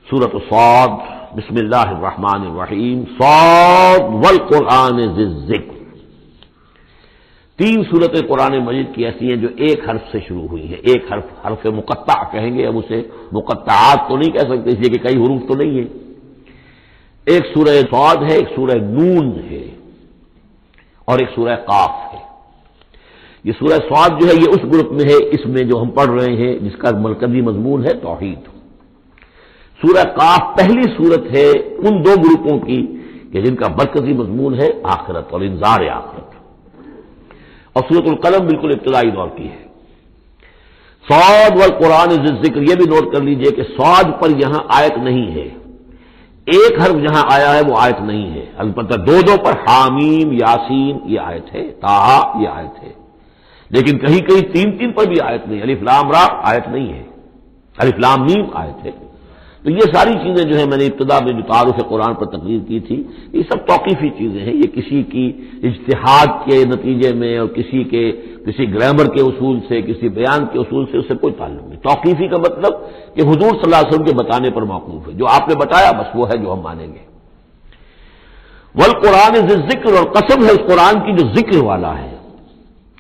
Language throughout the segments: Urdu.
سورۃ صاد، بسم اللہ الرحمن الرحیم، صاد والقرآن ذی الذکر۔ تین صورتیں قرآن مجید کی ایسی ہیں جو ایک حرف سے شروع ہوئی ہیں۔ ایک حرف مقطع کہیں گے، اب اسے مقطعات تو نہیں کہہ سکتے اس لیے کہ کئی حروف تو نہیں ہیں۔ ایک سورہ صاد ہے، ایک سورہ نون ہے اور ایک سورہ قاف ہے۔ یہ سورہ صاد جو ہے یہ اس گروپ میں ہے، اس میں جو ہم پڑھ رہے ہیں جس کا مرکزی مضمون ہے توحید۔ سورہ قاف پہلی صورت ہے ان دو گروپوں کی کہ جن کا مرکزی مضمون ہے آخرت اور انذار آخرت، اور سورۃ القلم بالکل ابتدائی دور کی ہے۔ صاد والقرآن ذی الذکر، یہ بھی نوٹ کر لیجئے کہ صاد پر یہاں آیت نہیں ہے، ایک حرف جہاں آیا ہے وہ آیت نہیں ہے، البتہ دو پر حامیم، یاسین یہ آیت ہے، طٰہٰ یہ آیت ہے، لیکن کہیں کہیں تین پر بھی آیت نہیں، الف لام را آیت نہیں ہے، الف لام میم آیت ہے۔ تو یہ ساری چیزیں جو ہیں میں نے ابتدا میں جو تعارف قرآن پر تقریر کی تھی، یہ سب توقیفی چیزیں ہیں، یہ کسی کی اجتہاد کے نتیجے میں اور کسی گرامر کے اصول سے، کسی بیان کے اصول سے اس سے کوئی تعلق نہیں۔ توقیفی کا مطلب کہ حضور صلی اللہ علیہ وسلم کے بتانے پر موقوف ہے، جو آپ نے بتایا بس وہ ہے جو ہم مانیں گے۔ والقرآن ذی الذکر، اور قسم ہے اس قرآن کی جو ذکر والا ہے۔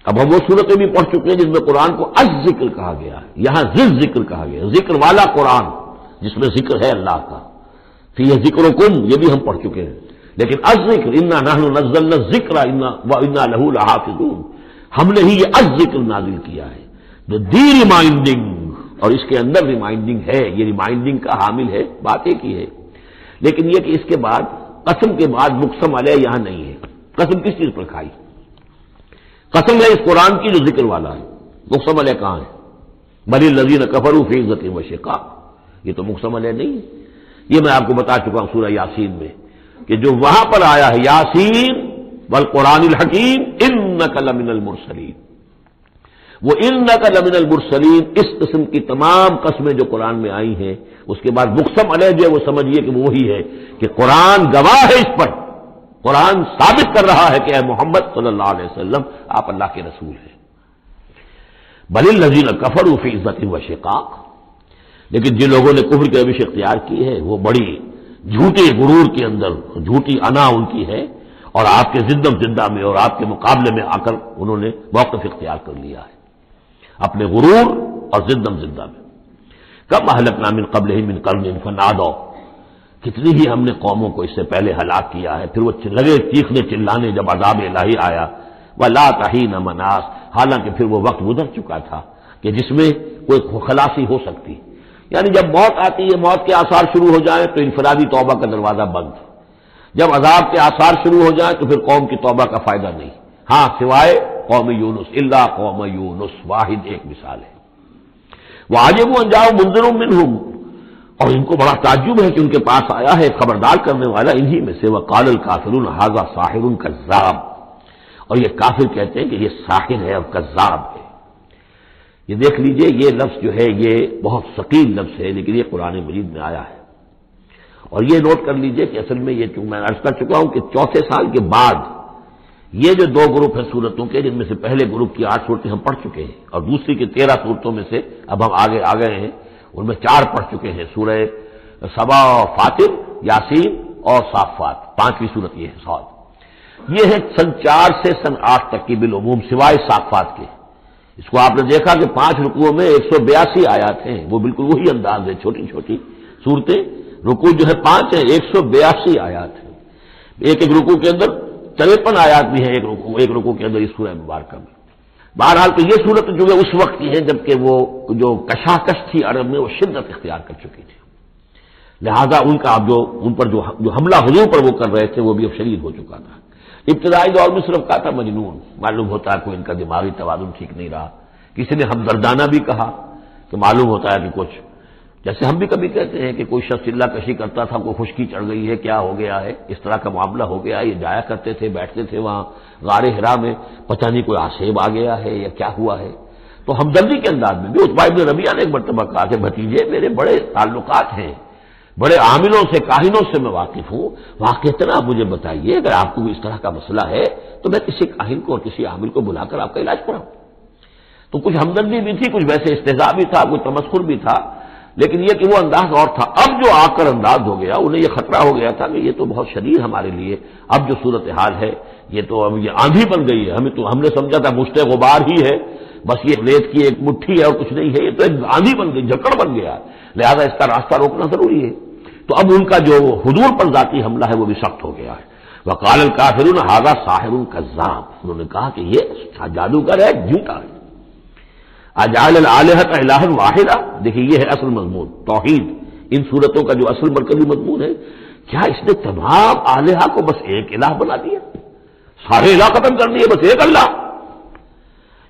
اب ہم وہ صورتیں بھی پڑھ چکے ہیں جن میں قرآن کو الذکر کہا گیا ہے، یہاں ذی الذکر کہا گیا، ذکر والا قرآن جس میں ذکر ہے اللہ کا، فیہ ذکرکم یہ بھی ہم پڑھ چکے ہیں، لیکن الذکر انا نحن نزلنا الذکر وانا لہ لحافظون، ہم نے ہی یہ الذکر نازل کیا ہے جو دی ریمائنڈنگ، اور اس کے اندر ریمائنڈنگ ہے، یہ ریمائنڈنگ کا حامل ہے، بات ایک ہی ہے، لیکن یہ کہ اس کے بعد قسم کے بعد مقسم علیہ یہاں نہیں ہے۔ قسم کس چیز پر کھائی؟ قسم ہے اس قرآن کی جو ذکر والا ہے، مقسم علیہ کہاں ہے؟ بل الذین کفروا فی عزۃ و شقاق، یہ تو مقسم علیہ نہیں ہے، یہ میں آپ کو بتا چکا ہوں سورہ یاسین میں کہ جو وہاں پر آیا ہے یاسین والقرآن الحکیم انک لمن المرسلین، وہ انک لمن المرسلین، اس قسم کی تمام قسمیں جو قرآن میں آئی ہیں اس کے بعد مقسم علیہ جو ہے وہ سمجھیے کہ وہی ہے کہ قرآن گواہ ہے اس پر، قرآن ثابت کر رہا ہے کہ اے محمد صلی اللہ علیہ وسلم آپ اللہ کے رسول ہیں۔ بل الذین کفروا فی عزۃ و شقاق، لیکن جن لوگوں نے کفر کی روش اختیار کی ہے وہ بڑی جھوٹے غرور کے اندر، جھوٹی انا ان کی ہے، اور آپ کے زندہ میں اور آپ کے مقابلے میں آ کر انہوں نے موقف اختیار کر لیا ہے اپنے غرور اور زندہ میں۔ کم اہلکنا من قبلہم من قرن فنادوا، کتنی ہی ہم نے قوموں کو اس سے پہلے ہلاک کیا ہے، پھر وہ لگے چیخنے چلانے جب عذاب الہی آیا، ولا تحین مناص، حالانکہ پھر وہ وقت گزر چکا تھا کہ جس میں کوئی خلاصی ہو سکتی، یعنی جب موت آتی ہے، موت کے آثار شروع ہو جائیں تو انفرادی توبہ کا دروازہ بند، جب عذاب کے آثار شروع ہو جائیں تو پھر قوم کی توبہ کا فائدہ نہیں، ہاں سوائے قوم یونس، الا قوم یونس، واحد ایک مثال ہے۔ وعجبوا ان جاءهم منذر منهم، اور ان کو بڑا تعجب ہے کہ ان کے پاس آیا ہے خبردار کرنے والا انہی میں سے، وقال الکافرون ھذا ساحر کذاب، اور یہ کافر کہتے ہیں کہ یہ ساحر ہے اور کذاب ہے۔ یہ دیکھ لیجئے یہ لفظ جو ہے یہ بہت ثقیل لفظ ہے، لیکن یہ قرآن مجید میں آیا ہے، اور یہ نوٹ کر لیجئے کہ اصل میں یہ چونکہ میں عرض کر چکا ہوں کہ چوتھے سال کے بعد یہ جو دو گروپ ہیں صورتوں کے، جن میں سے پہلے گروپ کی 8 صورتیں ہم پڑھ چکے ہیں اور دوسری کی 13 صورتوں میں سے اب ہم آگے آ گئے ہیں، ان میں 4 پڑھ چکے ہیں، سورہ سبا، فاطر، یاسین اور صافات، 5ویں صورت یہ ہے صاد۔ یہ ہے سن 4 سے سن 8 تک کی بالعموم سوائے صافات کے۔ اس کو آپ نے دیکھا کہ 5 رکوعوں میں 182 آیات ہیں، وہ بالکل وہی انداز ہے، چھوٹی چھوٹی صورتیں، رکوع جو ہے 5 ہیں، 182 آیات ہیں، ایک رکوع کے اندر 53 آیات بھی ہیں، ایک رکوع کے اندر اس سورہ مبارکہ میں۔ بہرحال تو یہ صورت جو ہے اس وقت کی ہے جبکہ وہ جو کشاکش تھی عرب میں وہ شدت اختیار کر چکی تھی، لہذا ان کا اب ان پر جو حملہ حضور پر وہ کر رہے تھے وہ بھی اب شدید ہو چکا تھا۔ ابتدائی دور میں صرف کہا تھا مجنون، معلوم ہوتا ہے کوئی ان کا دماغی توازن ٹھیک نہیں رہا، کسی نے ہمدردانہ بھی کہا کہ معلوم ہوتا ہے کہ کچھ، جیسے ہم بھی کبھی کہتے ہیں کہ کوئی شخص چلہ کشی کرتا تھا، کوئی خشکی چڑھ گئی ہے، کیا ہو گیا ہے، اس طرح کا معاملہ ہو گیا ہے، یہ جایا کرتے تھے، بیٹھتے تھے وہاں غار حرا میں، پتہ نہیں کوئی آسیب آ گیا ہے یا کیا ہوا ہے، تو ہمدردی کے انداز میں بھی عتبہ ابن ربیعہ نے ایک مرتبہ کہا کہ بھتیجے میرے بڑے تعلقات ہیں، بڑے عاملوں سے، کاہنوں سے میں واقف ہوں، واقعتاً آپ مجھے بتائیے اگر آپ کو اس طرح کا مسئلہ ہے تو میں کسی کاہن کو اور کسی عامل کو بلا کر آپ کا علاج کراؤں۔ تو کچھ ہمدردی بھی تھی، کچھ ویسے استہزاء بھی تھا، کچھ تمسخر بھی تھا، لیکن یہ کہ وہ انداز اور تھا. اب جو آ کر انداز ہو گیا، انہیں یہ خطرہ ہو گیا تھا کہ یہ تو بہت شدید ہمارے لیے اب جو صورتحال ہے، یہ تو اب یہ آندھی بن گئی ہے. ہم نے سمجھا تھا مشت غبار ہی ہے، بس یہ ریت کی ایک مٹھی ہے اور کچھ نہیں ہے، یہ تو ایک آندھی بن گئی، جھکڑ بن گیا، لہذا اس کا راستہ روکنا ضروری ہے. تو اب ان کا جو حضور پر ذاتی حملہ ہے وہ بھی سخت ہو گیا ہے. وقال الکافرون ھذا ساحر کذاب، انہوں نے کہا کہ یہ جادوگر ہے، جھوٹا ہے. اجعل الآلہۃ الہا واحدہ، دیکھیے یہ ہے اصل مضمون توحید. ان صورتوں کا جو اصل مرکزی مضمون ہے، کیا اس نے تمام آلہہ کو بس ایک الہ بنا دیا، سارے الہ ختم کر دیے، بس ایک اللہ.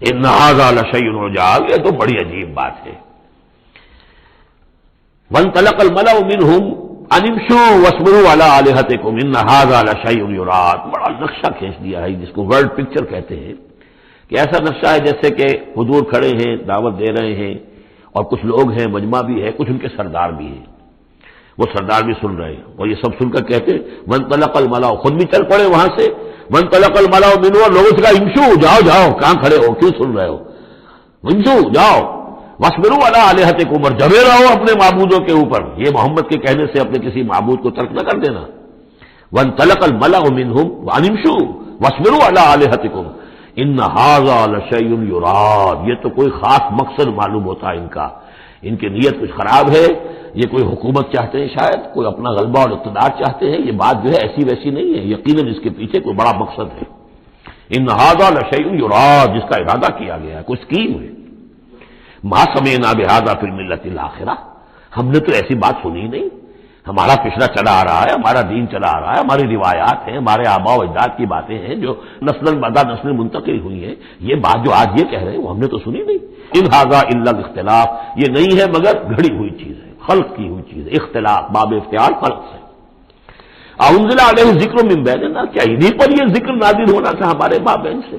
ان ھذا لشیء عجاب، یہ تو بڑی عجیب بات ہے. وانطلق الملأ منهم ان امشوا واصبروا على آلہتکم ان ھذا لشیء یراد. بڑا نقشہ کھینچ دیا ہے جس کو ورلڈ پکچر کہتے ہیں، کہ ایسا نقشہ ہے جیسے کہ حضور کھڑے ہیں، دعوت دے رہے ہیں، اور کچھ لوگ ہیں، مجمع بھی ہے، کچھ ان کے سردار بھی ہیں، وہ سردار بھی سن رہے ہیں، اور یہ سب سن کر کہتے ہیں وانطلق الملأ، خود بھی چل پڑے وہاں سے. وانطلق الملأ منهم، اور لوگوں سے کہا امشوا، جاؤ جاؤ، کہاں کھڑے ہو، کیوں سن رہے ہو، امشوا جاؤ، واصبروا علی آلہتکم، اور جمے رہو اپنے معبودوں کے اوپر. یہ محمد کے کہنے سے اپنے کسی معبود کو ترک نہ کر دینا. وانطلق الملأ منهم ان امشوا واصبروا علی آلہتکم ان ھذا لشیء یراد. یہ تو کوئی خاص مقصد معلوم ہوتا ہے ان کا، ان کی نیت کچھ خراب ہے، یہ کوئی حکومت چاہتے ہیں، شاید کوئی اپنا غلبہ اور اقتدار چاہتے ہیں. یہ بات جو ہے ایسی ویسی نہیں ہے، یقیناً اس کے پیچھے کوئی بڑا مقصد ہے. ان ھذا لشیء یراد، جس کا ارادہ کیا گیا ہے، کوئی اسکیم ہے. ما سمعنا بھذا فی الملۃ الاخرہ، ہم نے تو ایسی بات سنی نہیں. ہمارا پچھلا چلا آ رہا ہے، ہمارا دین چلا آ رہا ہے، ہماری روایات ہیں، ہمارے آباء و اجداد کی باتیں ہیں جو نسل بعد نسل منتقل ہوئی ہیں. یہ بات جو آج یہ کہہ رہے ہیں وہ ہم نے تو سنی نہیں. ان ھذا الا الاختلاف، یہ نہیں ہے مگر گھڑی ہوئی چیز ہے، خلق کی ہوئی چیز ہے. اختلاف باب افتعال خلق سے. انزل علیہ ذکر من بیننا، کیا انہیں پر یہ ذکر نازل ہونا تھا ہمارے مابین سے؟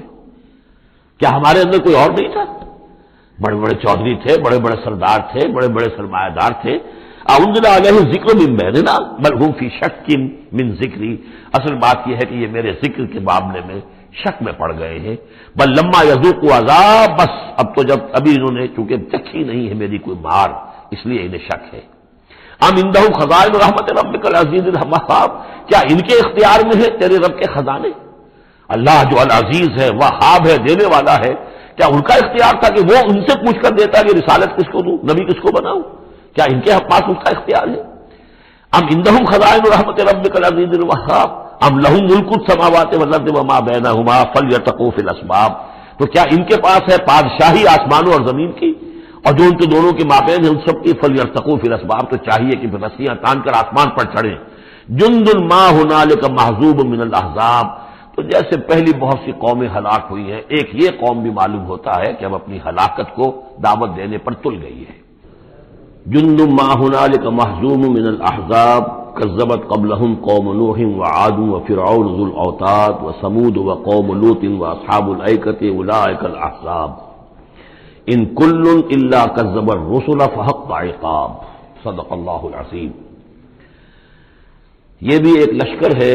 کیا ہمارے اندر کوئی اور نہیں تھا؟ بڑے بڑے چودھری تھے، بڑے بڑے سردار تھے، بڑے بڑے سرمایہ دار تھے. انزل علیہ ذکر من بیننا بل هم فی شک من ذکری، اصل بات یہ ہے کہ یہ میرے ذکر کے معاملے میں شک میں پڑ گئے ہیں. بل لما یذوقوا عذاب، بس اب تو جب ابھی انہوں نے چونکہ چکھی نہیں ہے میری کوئی مار، اس لیے انہیں شک ہے. ام عندہ خزائن رحمت ربک العزیز الوہاب، کیا ان کے اختیار میں ہے تیرے رب کے خزانے؟ اللہ جو العزیز ہے، وہاب ہے، دینے والا ہے، کیا ان کا اختیار تھا کہ وہ ان سے پوچھ کر دیتا کہ رسالت کس کو دوں، نبی کس کو بناؤں؟ کیا ان کے پاس اس کا اختیار ہے؟ ام عندہم خزائن رحمت ربک العزیز الوہاب ام لہم ملک السماوات والارض وما بینہما فلیرتقوا فی الاسباب، تو کیا ان کے پاس ہے بادشاہی آسمانوں اور زمین کی، اور جو ان کے دونوں کے مابین ہے ان سب کی؟ فلیرتقوا فی الاسباب، تو چاہیے کہ پھر رسیاں تان کر آسمان پر چڑھیں. جند ما ہنالک محذوب من الاحزاب، تو جیسے پہلی بہت سی قومیں ہلاک ہوئی ہیں، ایک یہ قوم بھی معلوم ہوتا ہے کہ اب اپنی ہلاکت کو دعوت دینے پر تل گئی ہے. جند ما هنالك محزوم من الاحزاب كذبت قبلهم قوم نوح وعاد وفرعون ذو الاوتاد وثمود وقوم لوط واصحاب الايكه اولئك الاحزاب ان كل الا كذب الرسل فحق عقاب. صدق اللہ العظیم. یہ بھی ایک لشکر ہے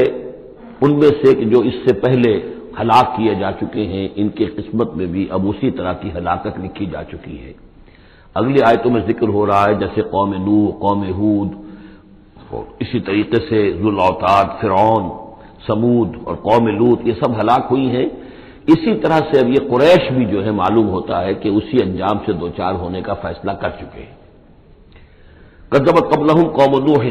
ان میں سے کہ جو اس سے پہلے ہلاک کیے جا چکے ہیں، ان کی قسمت میں بھی اب اسی طرح کی ہلاکت لکھی جا چکی ہے. اگلی آیتوں میں ذکر ہو رہا ہے جیسے قوم نوح، قوم ہود، اسی طریقے سے ذو الاوتاد، فرعون، سمود اور قوم لوط، یہ سب ہلاک ہوئی ہیں. اسی طرح سے اب یہ قریش بھی جو ہے معلوم ہوتا ہے کہ اسی انجام سے دوچار ہونے کا فیصلہ کر چکے ہیں. کذبت قبلہم قوم نوح،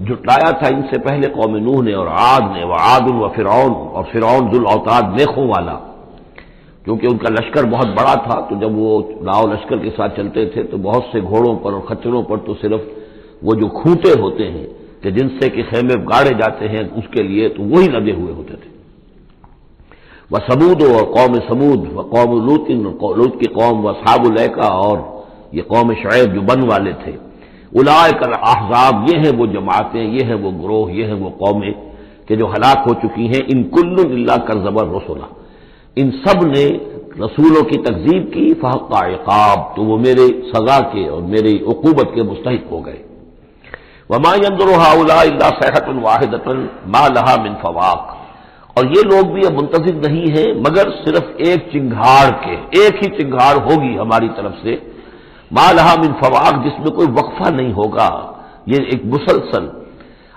جھٹلایا تھا ان سے پہلے قوم نوح نے اور عاد نے، وعاد وفرعون، اور فرعون ذو الاوتاد نیخوں والا، کیونکہ ان کا لشکر بہت بڑا تھا. تو جب وہ لاؤ لشکر کے ساتھ چلتے تھے تو بہت سے گھوڑوں پر اور خچروں پر تو صرف وہ جو کھوٹے ہوتے ہیں کہ جن سے کہ خیمے گاڑے جاتے ہیں اس کے لیے، تو وہی لگے ہوئے ہوتے تھے. وہ سمود اور قوم سمود، و قوم لوط، لوط کی قوم، و اصحاب الایکہ، اور یہ قوم شعیب جو بن والے تھے. اولئک الاحزاب، یہ ہیں وہ جماعتیں، یہ ہیں وہ گروہ، یہ ہیں وہ قومیں کہ جو ہلاک ہو چکی ہیں. ان کل الا کذب الرسل، ان سب نے رسولوں کی تکذیب کی. فحق عقاب، تو وہ میرے سزا کے اور میری عقوبت کے مستحق ہو گئے. وما ينظر هؤلاء الا صيحة واحدة ما لها من فواق، اور یہ لوگ بھی اب منتظر نہیں ہیں مگر صرف ایک چنگھاڑ کے، ایک ہی چنگھاڑ ہوگی ہماری طرف سے. ما لہا من فواق، جس میں کوئی وقفہ نہیں ہوگا، یہ ایک مسلسل.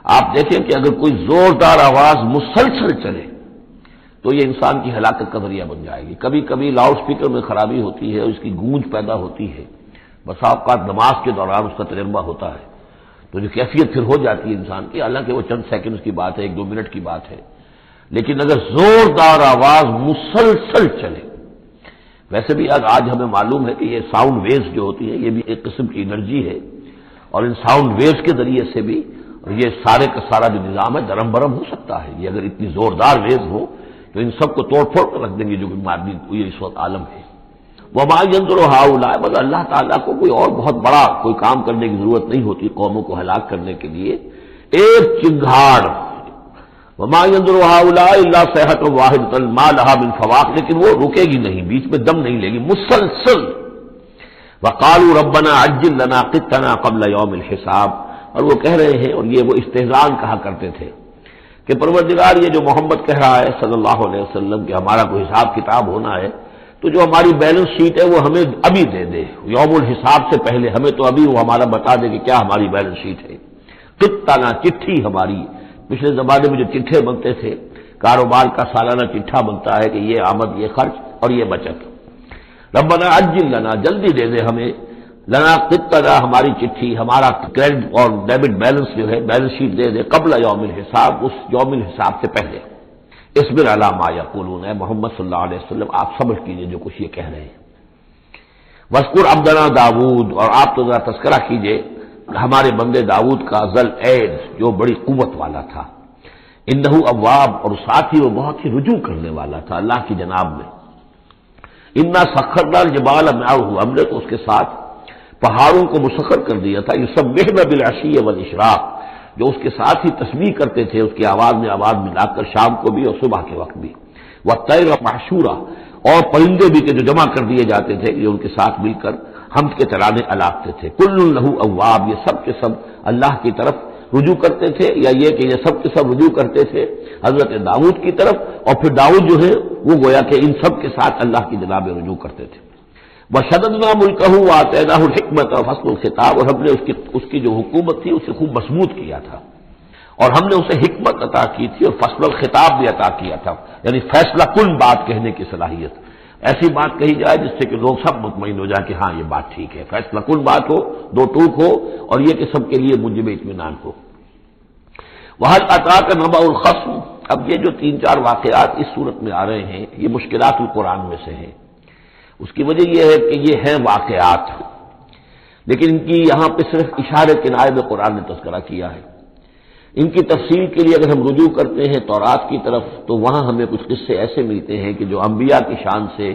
آپ دیکھیں کہ اگر کوئی زوردار آواز مسلسل چلے تو یہ انسان کی ہلاکت کا ذریعہ بن جائے گی. کبھی کبھی لاؤڈ سپیکر میں خرابی ہوتی ہے، اس کی گونج پیدا ہوتی ہے، بسا اوقات نماز کے دوران اس کا تجربہ ہوتا ہے تو جو کیفیت پھر ہو جاتی ہے انسان کی، حالانکہ وہ چند سیکنڈز کی بات ہے، 1-2 منٹ کی بات ہے. لیکن اگر زوردار آواز مسلسل چلے، ویسے بھی آج ہمیں معلوم ہے کہ یہ ساؤنڈ ویوز جو ہوتی ہیں یہ بھی ایک قسم کی انرجی ہے، اور ان ساؤنڈ ویوز کے ذریعے سے بھی یہ سارے کا سارا جو نظام ہے درم برم ہو سکتا ہے. یہ اگر اتنی زوردار ویوز ہو تو ان سب کو توڑ پھوڑ کر رکھ دیں گے جو مادی یہ اس وقت عالم ہے. وما ينظر هؤلاء، مگر اللہ تعالیٰ کو کوئی اور بہت بڑا کوئی کام کرنے کی ضرورت نہیں ہوتی قوموں کو ہلاک کرنے کے لیے. ایک چنگھاڑ، وما ينظر هؤلاء الا صيحة واحدة ما لها من فواق، لیکن وہ رکے گی نہیں، بیچ میں دم نہیں لے گی، مسلسل. وقالوا ربنا عجل لنا قطنا قبل يوم الحساب، اور وہ کہہ رہے ہیں، اور یہ وہ استہزاء کہا کرتے تھے کہ پروردگار یہ جو محمد کہہ رہا ہے صلی اللہ علیہ وسلم کہ ہمارا کوئی حساب کتاب ہونا ہے تو جو ہماری بیلنس شیٹ ہے وہ ہمیں ابھی دے دے، یوم الحساب سے پہلے ہمیں تو ابھی وہ ہمارا بتا دے کہ کیا ہماری بیلنس شیٹ ہے. قطنا، چٹھی ہماری. پچھلے زمانے میں جو چٹھے بنتے تھے، کاروبار کا سالانہ چٹھا بنتا ہے کہ یہ آمد، یہ خرچ اور یہ بچت. ربنا عجل لنا، جلدی دے دے ہمیں، لنا قطنا، ہماری چٹھی، ہمارا کریڈٹ اور ڈیبٹ بیلنس جو ہے بیلنس شیٹ دے دے، قبل یوم الحساب، اس یوم الحساب سے پہلے. اصبر علی ما یقولون، اے محمد صلی اللہ علیہ وسلم آپ صبر کیجئے جو کچھ یہ کہہ رہے ہیں. واذکر عبدنا داؤد، اور آپ تو ذرا تذکرہ کیجئے ہمارے بندے داؤد کا، ذل ایڈ، جو بڑی قوت والا تھا. انہ اواب، اور ساتھ ہی وہ بہت ہی رجوع کرنے والا تھا اللہ کی جناب میں. انا سخرنا الجبال معه، ہم نے تو اس کے ساتھ پہاڑوں کو مسخر کر دیا تھا. یسبحن بالعشی والاشراق، جو اس کے ساتھ ہی تسبیح کرتے تھے اس کی آواز میں آواز ملا کر، شام کو بھی اور صبح کے وقت بھی. والطیر محشورا، اور پرندے بھی کہ جو جمع کر دیے جاتے تھے یہ ان کے ساتھ مل کر حمد کے ترانے الاپتے تھے. کل لہ اواب، یہ سب کے سب اللہ کی طرف رجوع کرتے تھے، یا یہ کہ یہ سب کے سب رجوع کرتے تھے حضرت داؤد کی طرف، اور پھر داؤد جو ہے وہ گویا کہ ان سب کے ساتھ اللہ کی جناب رجوع کرتے تھے. وشددنا ملکہ وآتیناہ الحکمۃ وفصل الخطاب، اور ہم نے اس کی جو حکومت تھی اسے خوب مضبوط کیا تھا، اور ہم نے اسے حکمت عطا کی تھی اور فصل الخطاب بھی عطا کیا تھا، یعنی فیصلہ کن بات کہنے کی صلاحیت. ایسی بات کہی جائے جس سے کہ لوگ سب مطمئن ہو جائے کہ ہاں یہ بات ٹھیک ہے، فیصلہ کن بات ہو، دو ٹوک ہو، اور یہ کہ سب کے لیے موجب اطمینان ہو. وَهَلْ أَتَاكَ نَبَأُ الْخَصْمِ، اب یہ جو 3-4 واقعات اس صورت میں آ رہے ہیں یہ مشکلات القرآن میں سے ہیں. اس کی وجہ یہ ہے کہ یہ ہیں واقعات، لیکن ان کی یہاں پہ صرف اشارے کنارے میں قرآن نے تذکرہ کیا ہے. ان کی تفصیل کے لیے اگر ہم رجوع کرتے ہیں تورات کی طرف تو وہاں ہمیں کچھ قصے ایسے ملتے ہیں کہ جو انبیاء کی شان سے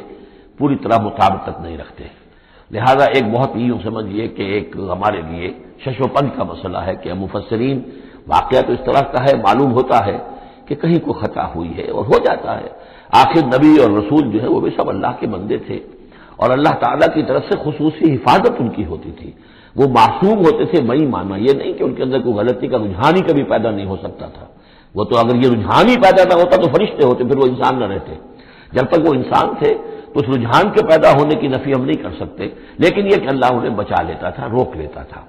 پوری طرح مطابقت نہیں رکھتے. لہذا ایک بہت ہی یوں سمجھیے کہ ایک ہمارے لیے شش و پنج کا مسئلہ ہے کہ مفسرین واقعہ تو اس طرح کا ہے، معلوم ہوتا ہے کہ کہیں کو خطا ہوئی ہے اور ہو جاتا ہے. آخر نبی اور رسول جو ہے وہ بھی سب اللہ کے بندے تھے، اور اللہ تعالیٰ کی طرف سے خصوصی حفاظت ان کی ہوتی تھی. وہ معصوم ہوتے تھے، میں ماننا یہ نہیں کہ ان کے اندر کوئی غلطی کا رجحان ہی کبھی پیدا نہیں ہو سکتا تھا. وہ تو اگر یہ رجحان ہی پیدا نہ ہوتا تو فرشتے ہوتے، پھر وہ انسان نہ رہتے. جب تک وہ انسان تھے تو اس رجحان کے پیدا ہونے کی نفی ہم نہیں کر سکتے، لیکن یہ کہ اللہ انہیں بچا لیتا تھا، روک لیتا تھا.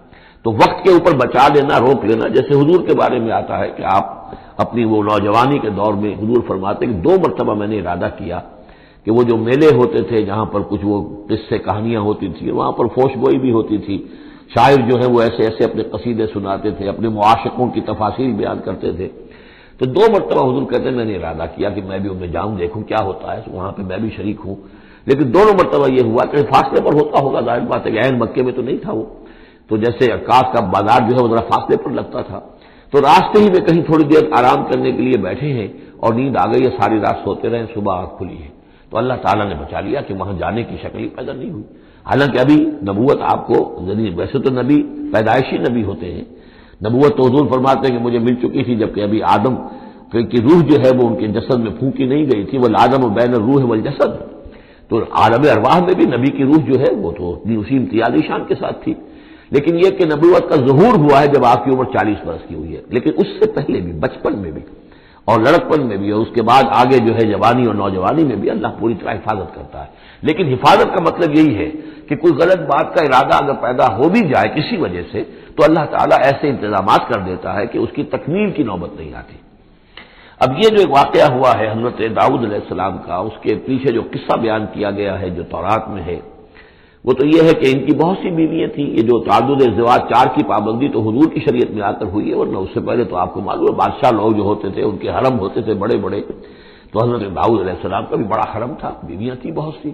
تو وقت کے اوپر بچا لینا، روک لینا، جیسے حضور کے بارے میں آتا ہے کہ آپ اپنی وہ نوجوانی کے دور میں حضور فرماتے کہ 2 مرتبہ میں نے ارادہ کیا کہ وہ جو میلے ہوتے تھے جہاں پر کچھ وہ قصے کہانیاں ہوتی تھیں، وہاں پر فوش گوئی بھی ہوتی تھی، شاعر جو ہے وہ ایسے ایسے اپنے قصیدے سناتے تھے، اپنے معاشقوں کی تفاصیل بیان کرتے تھے. تو 2 مرتبہ حضور کہتے ہیں میں نے ارادہ کیا کہ میں بھی ان میں جاؤں، دیکھوں کیا ہوتا ہے، وہاں پہ میں بھی شریک ہوں. لیکن دونوں مرتبہ یہ ہوا کہ فاصلے پر ہوتا ہوگا، ظاہر بات ہے کہ عین مکے میں تو نہیں تھا وہ، تو جیسے عکاس کا بازار جو ہے وہ ذرا فاصلے پر لگتا تھا. تو راستے ہی میں کہیں تھوڑی دیر آرام کرنے کے لیے بیٹھے ہیں اور نیند آ گئی ہے، ساری رات سوتے رہے، صبح آنکھ کھلی ہے. تو اللہ تعالیٰ نے بچا لیا کہ وہاں جانے کی شکل ہی پیدا نہیں ہوئی. حالانکہ ابھی نبوت آپ کو، ویسے تو نبی پیدائشی نبی ہوتے ہیں، نبوت تو حضور فرماتے ہیں کہ مجھے مل چکی تھی جبکہ ابھی آدم کی روح جو ہے وہ ان کے جسد میں پھونکی نہیں گئی تھی. وہ آدم و بین الروح والجسد، تو عالم ارواح میں بھی نبی کی روح جو ہے وہ تو اسی امتیازی شان کے ساتھ تھی. لیکن یہ کہ نبوت کا ظہور ہوا ہے جب آپ کی عمر 40 برس کی ہوئی ہے، لیکن اس سے پہلے بھی بچپن میں بھی اور لڑکپن میں بھی، اور اس کے بعد آگے جو ہے جوانی اور نوجوانی میں بھی اللہ پوری طرح حفاظت کرتا ہے. لیکن حفاظت کا مطلب یہی ہے کہ کوئی غلط بات کا ارادہ اگر پیدا ہو بھی جائے کسی وجہ سے تو اللہ تعالیٰ ایسے انتظامات کر دیتا ہے کہ اس کی تکمیل کی نوبت نہیں آتی۔ اب یہ جو ایک واقعہ ہوا ہے حضرت داؤد علیہ السلام کا، اس کے پیچھے جو قصہ بیان کیا گیا ہے جو تورات میں ہے، وہ تو یہ ہے کہ ان کی بہت سی بیویاں تھیں۔ یہ جو تعدد ازدواج 4 کی پابندی تو حضور کی شریعت میں آ کر ہوئی ہے، ورنہ اس سے پہلے تو آپ کو معلوم ہے بادشاہ لوگ جو ہوتے تھے ان کے حرم ہوتے تھے بڑے بڑے، تو حضرت داؤد علیہ السلام کا بھی بڑا حرم تھا، بیویاں تھیں بہت سی۔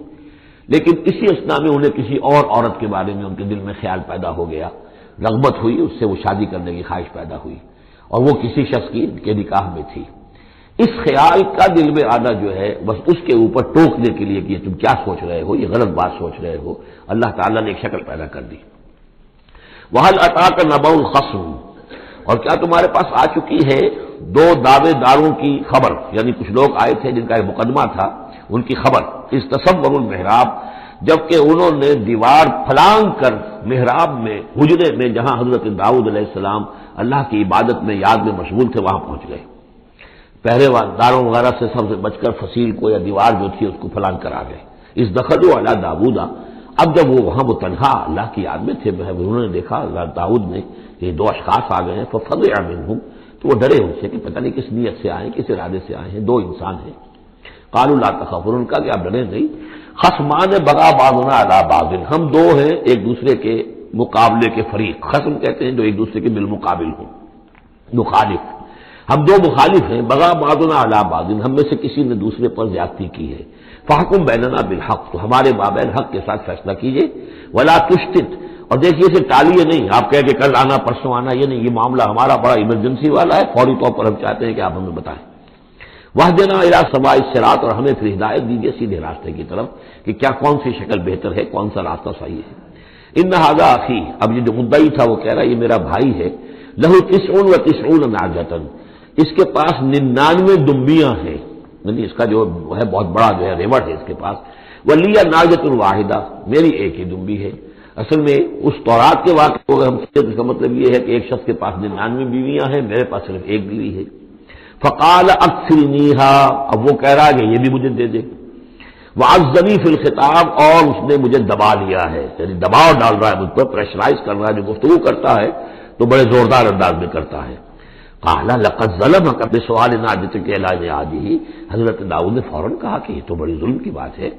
لیکن اسی اثنا میں انہیں کسی اور عورت کے بارے میں ان کے دل میں خیال پیدا ہو گیا، رغبت ہوئی، اس سے وہ شادی کرنے کی خواہش پیدا ہوئی، اور وہ کسی شخص کے نکاح میں تھی۔ اس خیال کا دل میں آنا جو ہے بس اس کے اوپر ٹوکنے کے لیے کہ تم کیا سوچ رہے ہو، یہ غلط بات سوچ رہے ہو، اللہ تعالیٰ نے ایک شکل پیدا کر دی۔ وَهَلْ أَتَاكَ نَبَأُ الْخَصْمِ، اور کیا تمہارے پاس آ چکی ہے 2 دعوے داروں کی خبر، یعنی کچھ لوگ آئے تھے جن کا ایک مقدمہ تھا، ان کی خبر، اس تصور المحراب، جبکہ انہوں نے دیوار پھلانگ کر محراب میں، حجرے میں جہاں حضرت داؤد علیہ السلام اللہ کی عبادت میں یاد میں مشغول تھے وہاں پہنچ گئے، پہرے داروں وغیرہ سے سب سے بچ کر فصیل کو یا دیوار جو تھی اس کو پھلانگ کر آ گئے۔ اس دخلوا علی داؤد، اب جب وہ وہاں وہ تنہا اللہ کی یاد میں تھے، انہوں نے دیکھا داؤد نے کہ 2 اشخاص آ گئے ہیں، ففزع منہم، تو وہ ڈرے ان سے کہ پتہ نہیں کس نیت سے آئے، کس ارادے سے آئے ہیں، 2 انسان ہیں۔ قالوا لا تخف، ان کا کہ آپ ڈرے نہیں، خصمان بغى بعضنا علی بعض، ہم 2 ہیں ایک دوسرے کے مقابلے کے فریق، خصم کہتے ہیں جو ایک دوسرے کے بالمقابل ہوں، مخالف، ہم 2 مخالف ہیں، بغى بعضنا علی بعض، ہم میں سے کسی نے دوسرے پر زیادتی کی ہے، فاحکم بیننا بالحق، تو ہمارے مابین حق کے ساتھ فیصلہ کیجیے، ولا تشتت، اور دیکھیے اسے ٹالیے نہیں، آپ کہہ کہ کل آنا پرسوں آنا، یہ نہیں، یہ معاملہ ہمارا بڑا ایمرجنسی والا ہے، فوری طور پر ہم چاہتے ہیں کہ آپ ہمیں بتائیں۔ واہدنا الی سواء الصراط، اور ہمیں پھر ہدایت دیجیے سیدھے راستے کی طرف کہ کیا کون سی شکل بہتر ہے، کون سا راستہ صحیح ہے۔ ان ھذا اخی، اب یہ جو مدعی تھا وہ کہہ رہا ہے یہ میرا بھائی ہے، لہ 99 نعجۃ، اس کے پاس 99 دمبیاں ہیں، یعنی اس کا جو ہے بہت بڑا جو ہے ریوڑ ہے اس کے پاس، ولی نعجۃ واحدہ، میری ایک ہی دمبی ہے۔ اصل میں اس تورات کے واقعے کو ہم اس کا مطلب یہ ہے کہ ایک شخص کے پاس 99 بیویاں ہیں، میرے پاس صرف ایک بیوی ہے۔ فقال اکفلنیھا، اب وہ کہہ رہا ہے کہ یہ بھی مجھے دے دے۔ وعزنی فی الخطاب، اور اس نے مجھے دبا لیا ہے، یعنی دباؤ ڈال رہا ہے مجھ پر، پریشرائز کر رہا ہے، جو گفتگو کرتا ہے تو بڑے زوردار انداز میں کرتا ہے۔ قال لقد ظلمك بسؤال نعجتك الى نعاجه، حضرت داؤد نے فوراً کہا کہ یہ تو بڑی ظلم کی بات ہے،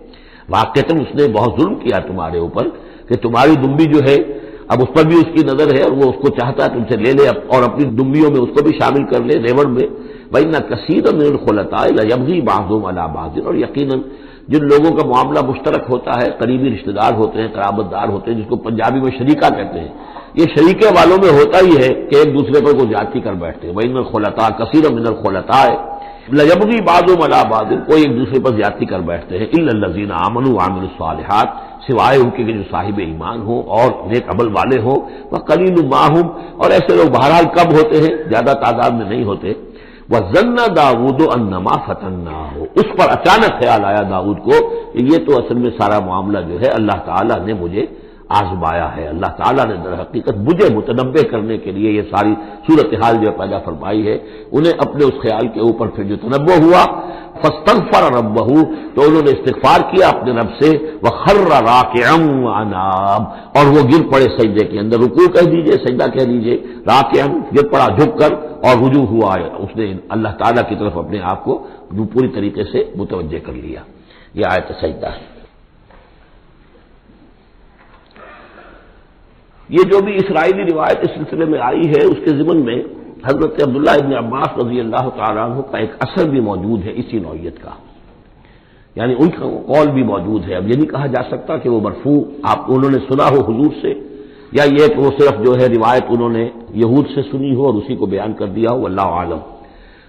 واقعتاً اس نے بہت ظلم کیا تمہارے اوپر کہ تمہاری دمبی جو ہے اب اس پر بھی اس کی نظر ہے اور وہ اس کو چاہتا ہے تم سے لے لے اور اپنی دمبیوں میں اس کو بھی شامل کر لے ریوڑ میں۔ وَإِنَّ كَثِيرًا مِنَ الْخُلَطَاءِ لَيَبْغِي بَعْضُهُمْ عَلَى بَعْضٍ، اور یقیناً جن لوگوں کا معاملہ مشترک ہوتا ہے، قریبی رشتہ دار ہوتے ہیں، قرابت دار ہوتے ہیں، جس کو پنجابی میں شریکہ کہتے ہیں، یہ شریکے والوں میں ہوتا ہی ہے کہ ایک دوسرے پر کوئی زیادتی کر بیٹھتے ہیں۔ وَإِنَّ الْخُلَطَاءَ كَثِيرًا مِنَ الْخُلَطَاءِ لَيَبْغِي بَعْضُهُمْ عَلَى بَعْضٍ، کوئی ایک دوسرے پر زیادتی کر بیٹھتے ہیں، إِلَّا الَّذِينَ آمَنُوا وَعَمِلُوا الصَّالِحَاتِ، سوائے ان کے جو صاحب ایمان ہوں اور نیک عمل والے ہوں، وَقَلِيلٌ مَّا هُمْ، اور ایسے لوگ بہرحال کم ہوتے ہیں، زیادہ تعداد میں نہیں ہوتے۔ وَظَنَّ داؤد أَنَّمَا فَتَنَّاهُ، اس پر اچانک خیال آیا داؤد کو کہ یہ تو اصل میں سارا معاملہ جو ہے اللہ تعالیٰ نے مجھے آزمایا ہے، اللہ تعالیٰ نے در حقیقت مجھے متنبہ کرنے کے لیے یہ ساری صورتحال جو پیدا فرمائی ہے۔ انہیں اپنے اس خیال کے اوپر پھر جو تنبہ ہوا، فاستغفر ربہ، تو انہوں نے استغفار کیا اپنے رب سے، وخر راکعا واناب، اور وہ گر پڑے سجدے کے اندر، رکوع کہہ دیجئے، سجدہ کہہ دیجئے، راکعا گر پڑا جھک کر، اور رجوع ہوا، اس نے اللہ تعالیٰ کی طرف اپنے آپ کو پوری طریقے سے متوجہ کر لیا۔ یہ آیت سجدہ ہے۔ یہ جو بھی اسرائیلی روایت اس سلسلے میں آئی ہے اس کے ضمن میں حضرت عبداللہ ابن عباس رضی اللہ تعالیٰ عنہ کا ایک اثر بھی موجود ہے اسی نوعیت کا، یعنی ان کا قول بھی موجود ہے۔ اب یہ نہیں کہا جا سکتا کہ وہ مرفوع انہوں نے سنا ہو حضور سے، یا یہ کہ وہ صرف جو ہے روایت انہوں نے یہود سے سنی ہو اور اسی کو بیان کر دیا ہو، اللہ عالم۔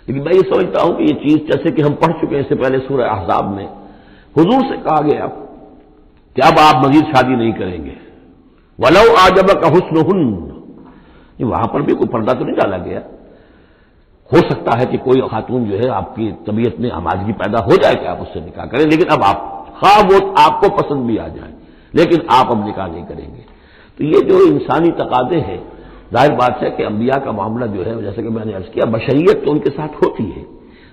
لیکن میں یہ سمجھتا ہوں کہ یہ چیز جیسے کہ ہم پڑھ چکے ہیں اس سے پہلے سورہ احزاب میں، حضور سے کہا گیا کہ اب آپ مزید شادی نہیں کریں گے، وَلَوْ أَعْجَبَكَ حُسْنُهُنَّ، وہاں پر بھی کوئی پردہ تو نہیں ڈالا گیا۔ ہو سکتا ہے کہ کوئی خاتون جو ہے آپ کی طبیعت میں آمادگی پیدا ہو جائے کہ آپ اس سے نکاح کریں، لیکن اب آپ خواہ وہ آپ کو پسند بھی آ جائیں لیکن آپ اب نکاح نہیں کریں گے۔ تو یہ جو انسانی تقاضے ہیں، ظاہر بات ہے کہ انبیاء کا معاملہ جو ہے جیسے کہ میں نے عرض کیا، بشریت تو ان کے ساتھ ہوتی ہے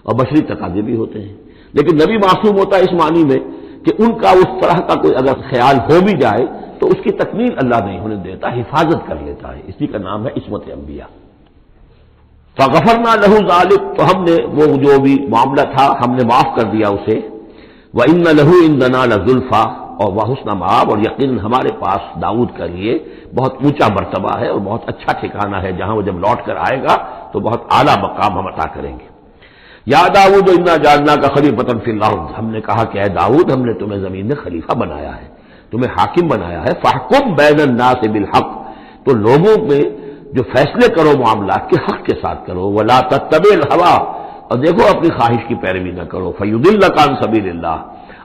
اور بشری تقاضے بھی ہوتے ہیں، لیکن نبی معصوم ہوتا ہے اس معنی میں کہ ان کا اس طرح کا کوئی اگر خیال ہو بھی جائے تو اس کی تکمیل اللہ نہیں ہونے دیتا، حفاظت کر لیتا ہے، اسی کا نام ہے عصمت انبیاء۔ فغفرنا لہ ذلک، تو ہم نے وہ جو بھی معاملہ تھا ہم نے معاف کر دیا اسے، وَإِنَّ لَهُ عِندَنَا لَزُلْفَىٰ، اور وہ حسن مآب، اور یقیناً ہمارے پاس داؤد کے لیے بہت اونچا مرتبہ ہے اور بہت اچھا ٹھکانہ ہے، جہاں وہ جب لوٹ کر آئے گا تو بہت اعلیٰ مقام ہم عطا کریں گے۔ یا داؤد انا جعلناک خلیفۃ فی الارض، ہم نے کہا کہ اے داؤد ہم نے تمہیں زمین میں خلیفہ بنایا ہے، تمہیں حاکم بنایا ہے، فاحکم بین الناس بالحق، تو لوگوں میں جو فیصلے کرو معاملات کے حق کے ساتھ کرو، ولا تتبع الہویٰ، اور دیکھو اپنی خواہش کی پیروی نہ کرو، فیضلک عن سبیل اللہ،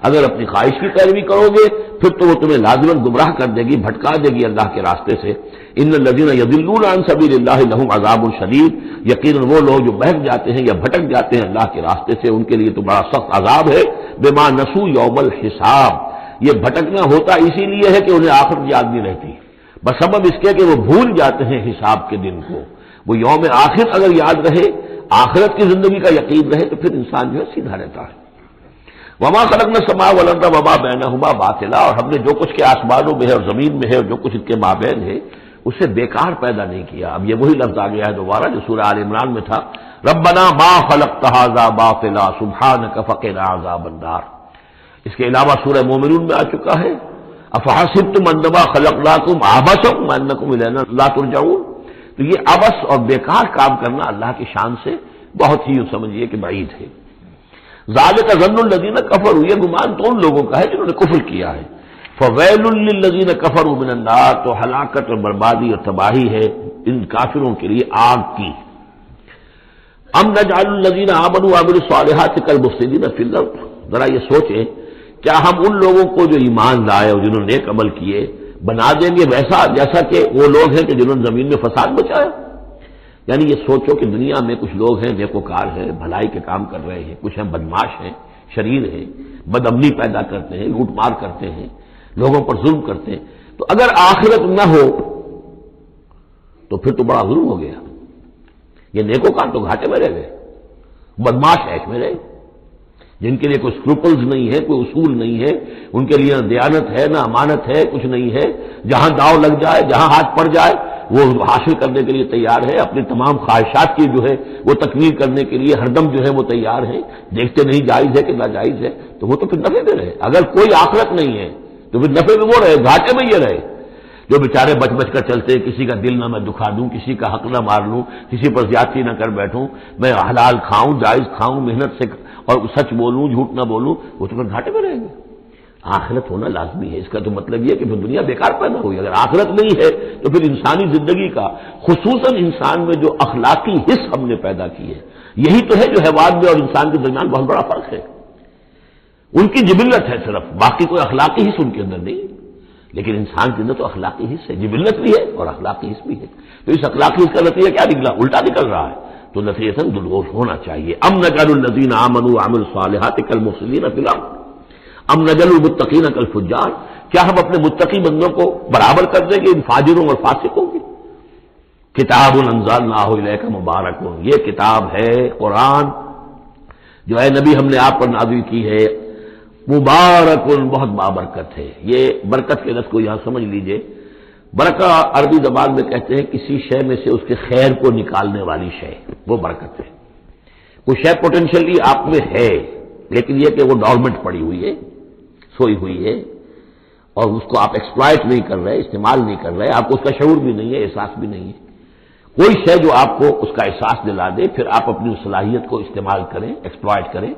اگر اپنی خواہش کی پیروی کرو گے پھر تو وہ تمہیں لازماً گمراہ کر دے گی، بھٹکا دے گی اللہ کے راستے سے۔ ان الذین یضلون عن سبیل اللہ لہم عذاب شدید، یقیناً وہ لوگ جو بہک جاتے ہیں یا بھٹک جاتے ہیں اللہ کے راستے سے، ان کے لیے تو بڑا سخت عذاب ہے۔ بما نسوا یوم الحساب، یہ بھٹکنا ہوتا اسی لیے ہے کہ انہیں آخرت یاد نہیں رہتی، بسبب اس کے کہ وہ بھول جاتے ہیں حساب کے دن کو۔ وہ یوم آخر اگر یاد رہے، آخرت کی زندگی کا یقین رہے تو پھر انسان جو ہے سیدھا رہتا ہے۔ وما خلقنا السماء والارض وما بینہما باطلا، اور ہم نے جو کچھ کے آسمانوں میں ہے اور زمین میں ہے اور جو کچھ ان کے مابین ہے اسے بیکار پیدا نہیں کیا۔ اب یہ وہی لفظ آ گیا ہے دوبارہ جو سورہ آل عمران میں تھا، ربنا ما خلقت ھذا باطلا سبحانک فقنا عذاب النار۔ اس کے علاوہ سورہ مومنون میں آ چکا ہے، افحسبتم انما خلقناکم عبثا وانکم الینا لا ترجعون۔ تو یہ عبث اور بیکار کام کرنا اللہ کی شان سے بہت ہی سمجھیے کہ بعید ہے۔ ذالک ظن الذین کفروا، یہ گمان تو ان لوگوں کا ہے جنہوں نے کفر کیا ہے۔ فویل للذین کفروا من النار، تو ہلاکت اور بربادی اور تباہی ہے ان کافروں کے لیے آگ کی۔ ام نجعل الذین آمنوا وعملوا الصالحات کالمفسدین فی الارض، ذرا یہ سوچیں کیا ہم ان لوگوں کو جو ایمان لائے اور جنہوں نے نیک عمل کیے بنا دیں گے ویسا جیسا کہ وہ لوگ ہیں کہ جنہوں نے زمین میں فساد مچایا؟ یعنی یہ سوچو کہ دنیا میں کچھ لوگ ہیں نیکوکار ہیں، بھلائی کے کام کر رہے ہیں، کچھ ہیں بدماش ہیں، شریر ہیں، بد امنی پیدا کرتے ہیں، لوٹ مار کرتے ہیں، لوگوں پر ظلم کرتے ہیں، تو اگر آخرت نہ ہو تو پھر تو بڑا ظلم ہو گیا۔ یہ نیکوکار تو گھاٹے میں رہ گئے، بدماش عیش میں رہے، جن کے لیے کوئی اسکروپلز نہیں ہے، کوئی اصول نہیں ہے، ان کے لیے نہ دیانت ہے نہ امانت ہے، کچھ نہیں ہے، جہاں داؤ لگ جائے جہاں ہاتھ پڑ جائے وہ حاصل کرنے کے لیے تیار ہے، اپنی تمام خواہشات کی جو ہے وہ تکمیل کرنے کے لیے ہر دم جو ہے وہ تیار ہے، دیکھتے نہیں جائز ہے کہ ناجائز ہے، تو وہ تو پھر نفے میں رہے۔ اگر کوئی آخرت نہیں ہے تو پھر نفے میں وہ رہے، گھاٹے میں یہ رہے جو بیچارے بچ بچ کر چلتے، کسی کا دل نہ میں دکھا دوں، کسی کا حق نہ مار لوں، کسی پر زیادتی نہ کر بیٹھوں، میں حلال کھاؤں جائز کھاؤں، محنت سے اور سچ بولوں جھوٹ نہ بولوں، وہ تو پھر گھاٹے میں رہیں گے۔ آخرت ہونا لازمی ہے، اس کا تو مطلب یہ کہ پھر دنیا بیکار پیدا ہوئی۔ اگر آخرت نہیں ہے تو پھر انسانی زندگی کا، خصوصاً انسان میں جو اخلاقی حص ہم نے پیدا کی ہے، یہی تو ہے جو حیوان میں اور انسان کے درمیان بہت بڑا فرق ہے۔ ان کی جبلت ہے صرف، باقی کوئی اخلاقی حص ان کے اندر نہیں، لیکن انسان کے اندر تو اخلاقی حص ہے، جبلت بھی ہے اور اخلاقی حص بھی ہے۔ تو اس اخلاقی حص کا نتیجہ کیا نکلا؟ الٹا نکل رہا ہے، تو نتیجہ درست ہونا چاہیے۔ ام نجعل الذین آمنوا وعملوا الصالحات کالمفسدین فی الارض ام نجعل المتقین کالفجار، کیا ہم اپنے متقی بندوں کو برابر کر دیں گے ان فاجروں اور فاسقوں کی؟ کتاب انزلناہ الیک مبارک، یہ کتاب ہے قرآن جو ہے نبی ہم نے آپ پر نازل کی ہے، مبارک بہت بابرکت ہے۔ یہ برکت کے لفظ کو یہاں سمجھ لیجئے، برکہ عربی زبان میں کہتے ہیں کسی شے میں سے اس کے خیر کو نکالنے والی شے، وہ برکت ہے۔ کوئی شے پوٹینشلی آپ میں ہے لیکن یہ کہ وہ ڈورمنٹ پڑی ہوئی ہے، سوئی ہوئی ہے، اور اس کو آپ ایکسپلائٹ نہیں کر رہے، استعمال نہیں کر رہے، آپ کو اس کا شعور بھی نہیں ہے، احساس بھی نہیں ہے۔ کوئی شے جو آپ کو اس کا احساس دلا دے، پھر آپ اپنی اس صلاحیت کو استعمال کریں، ایکسپلائٹ کریں،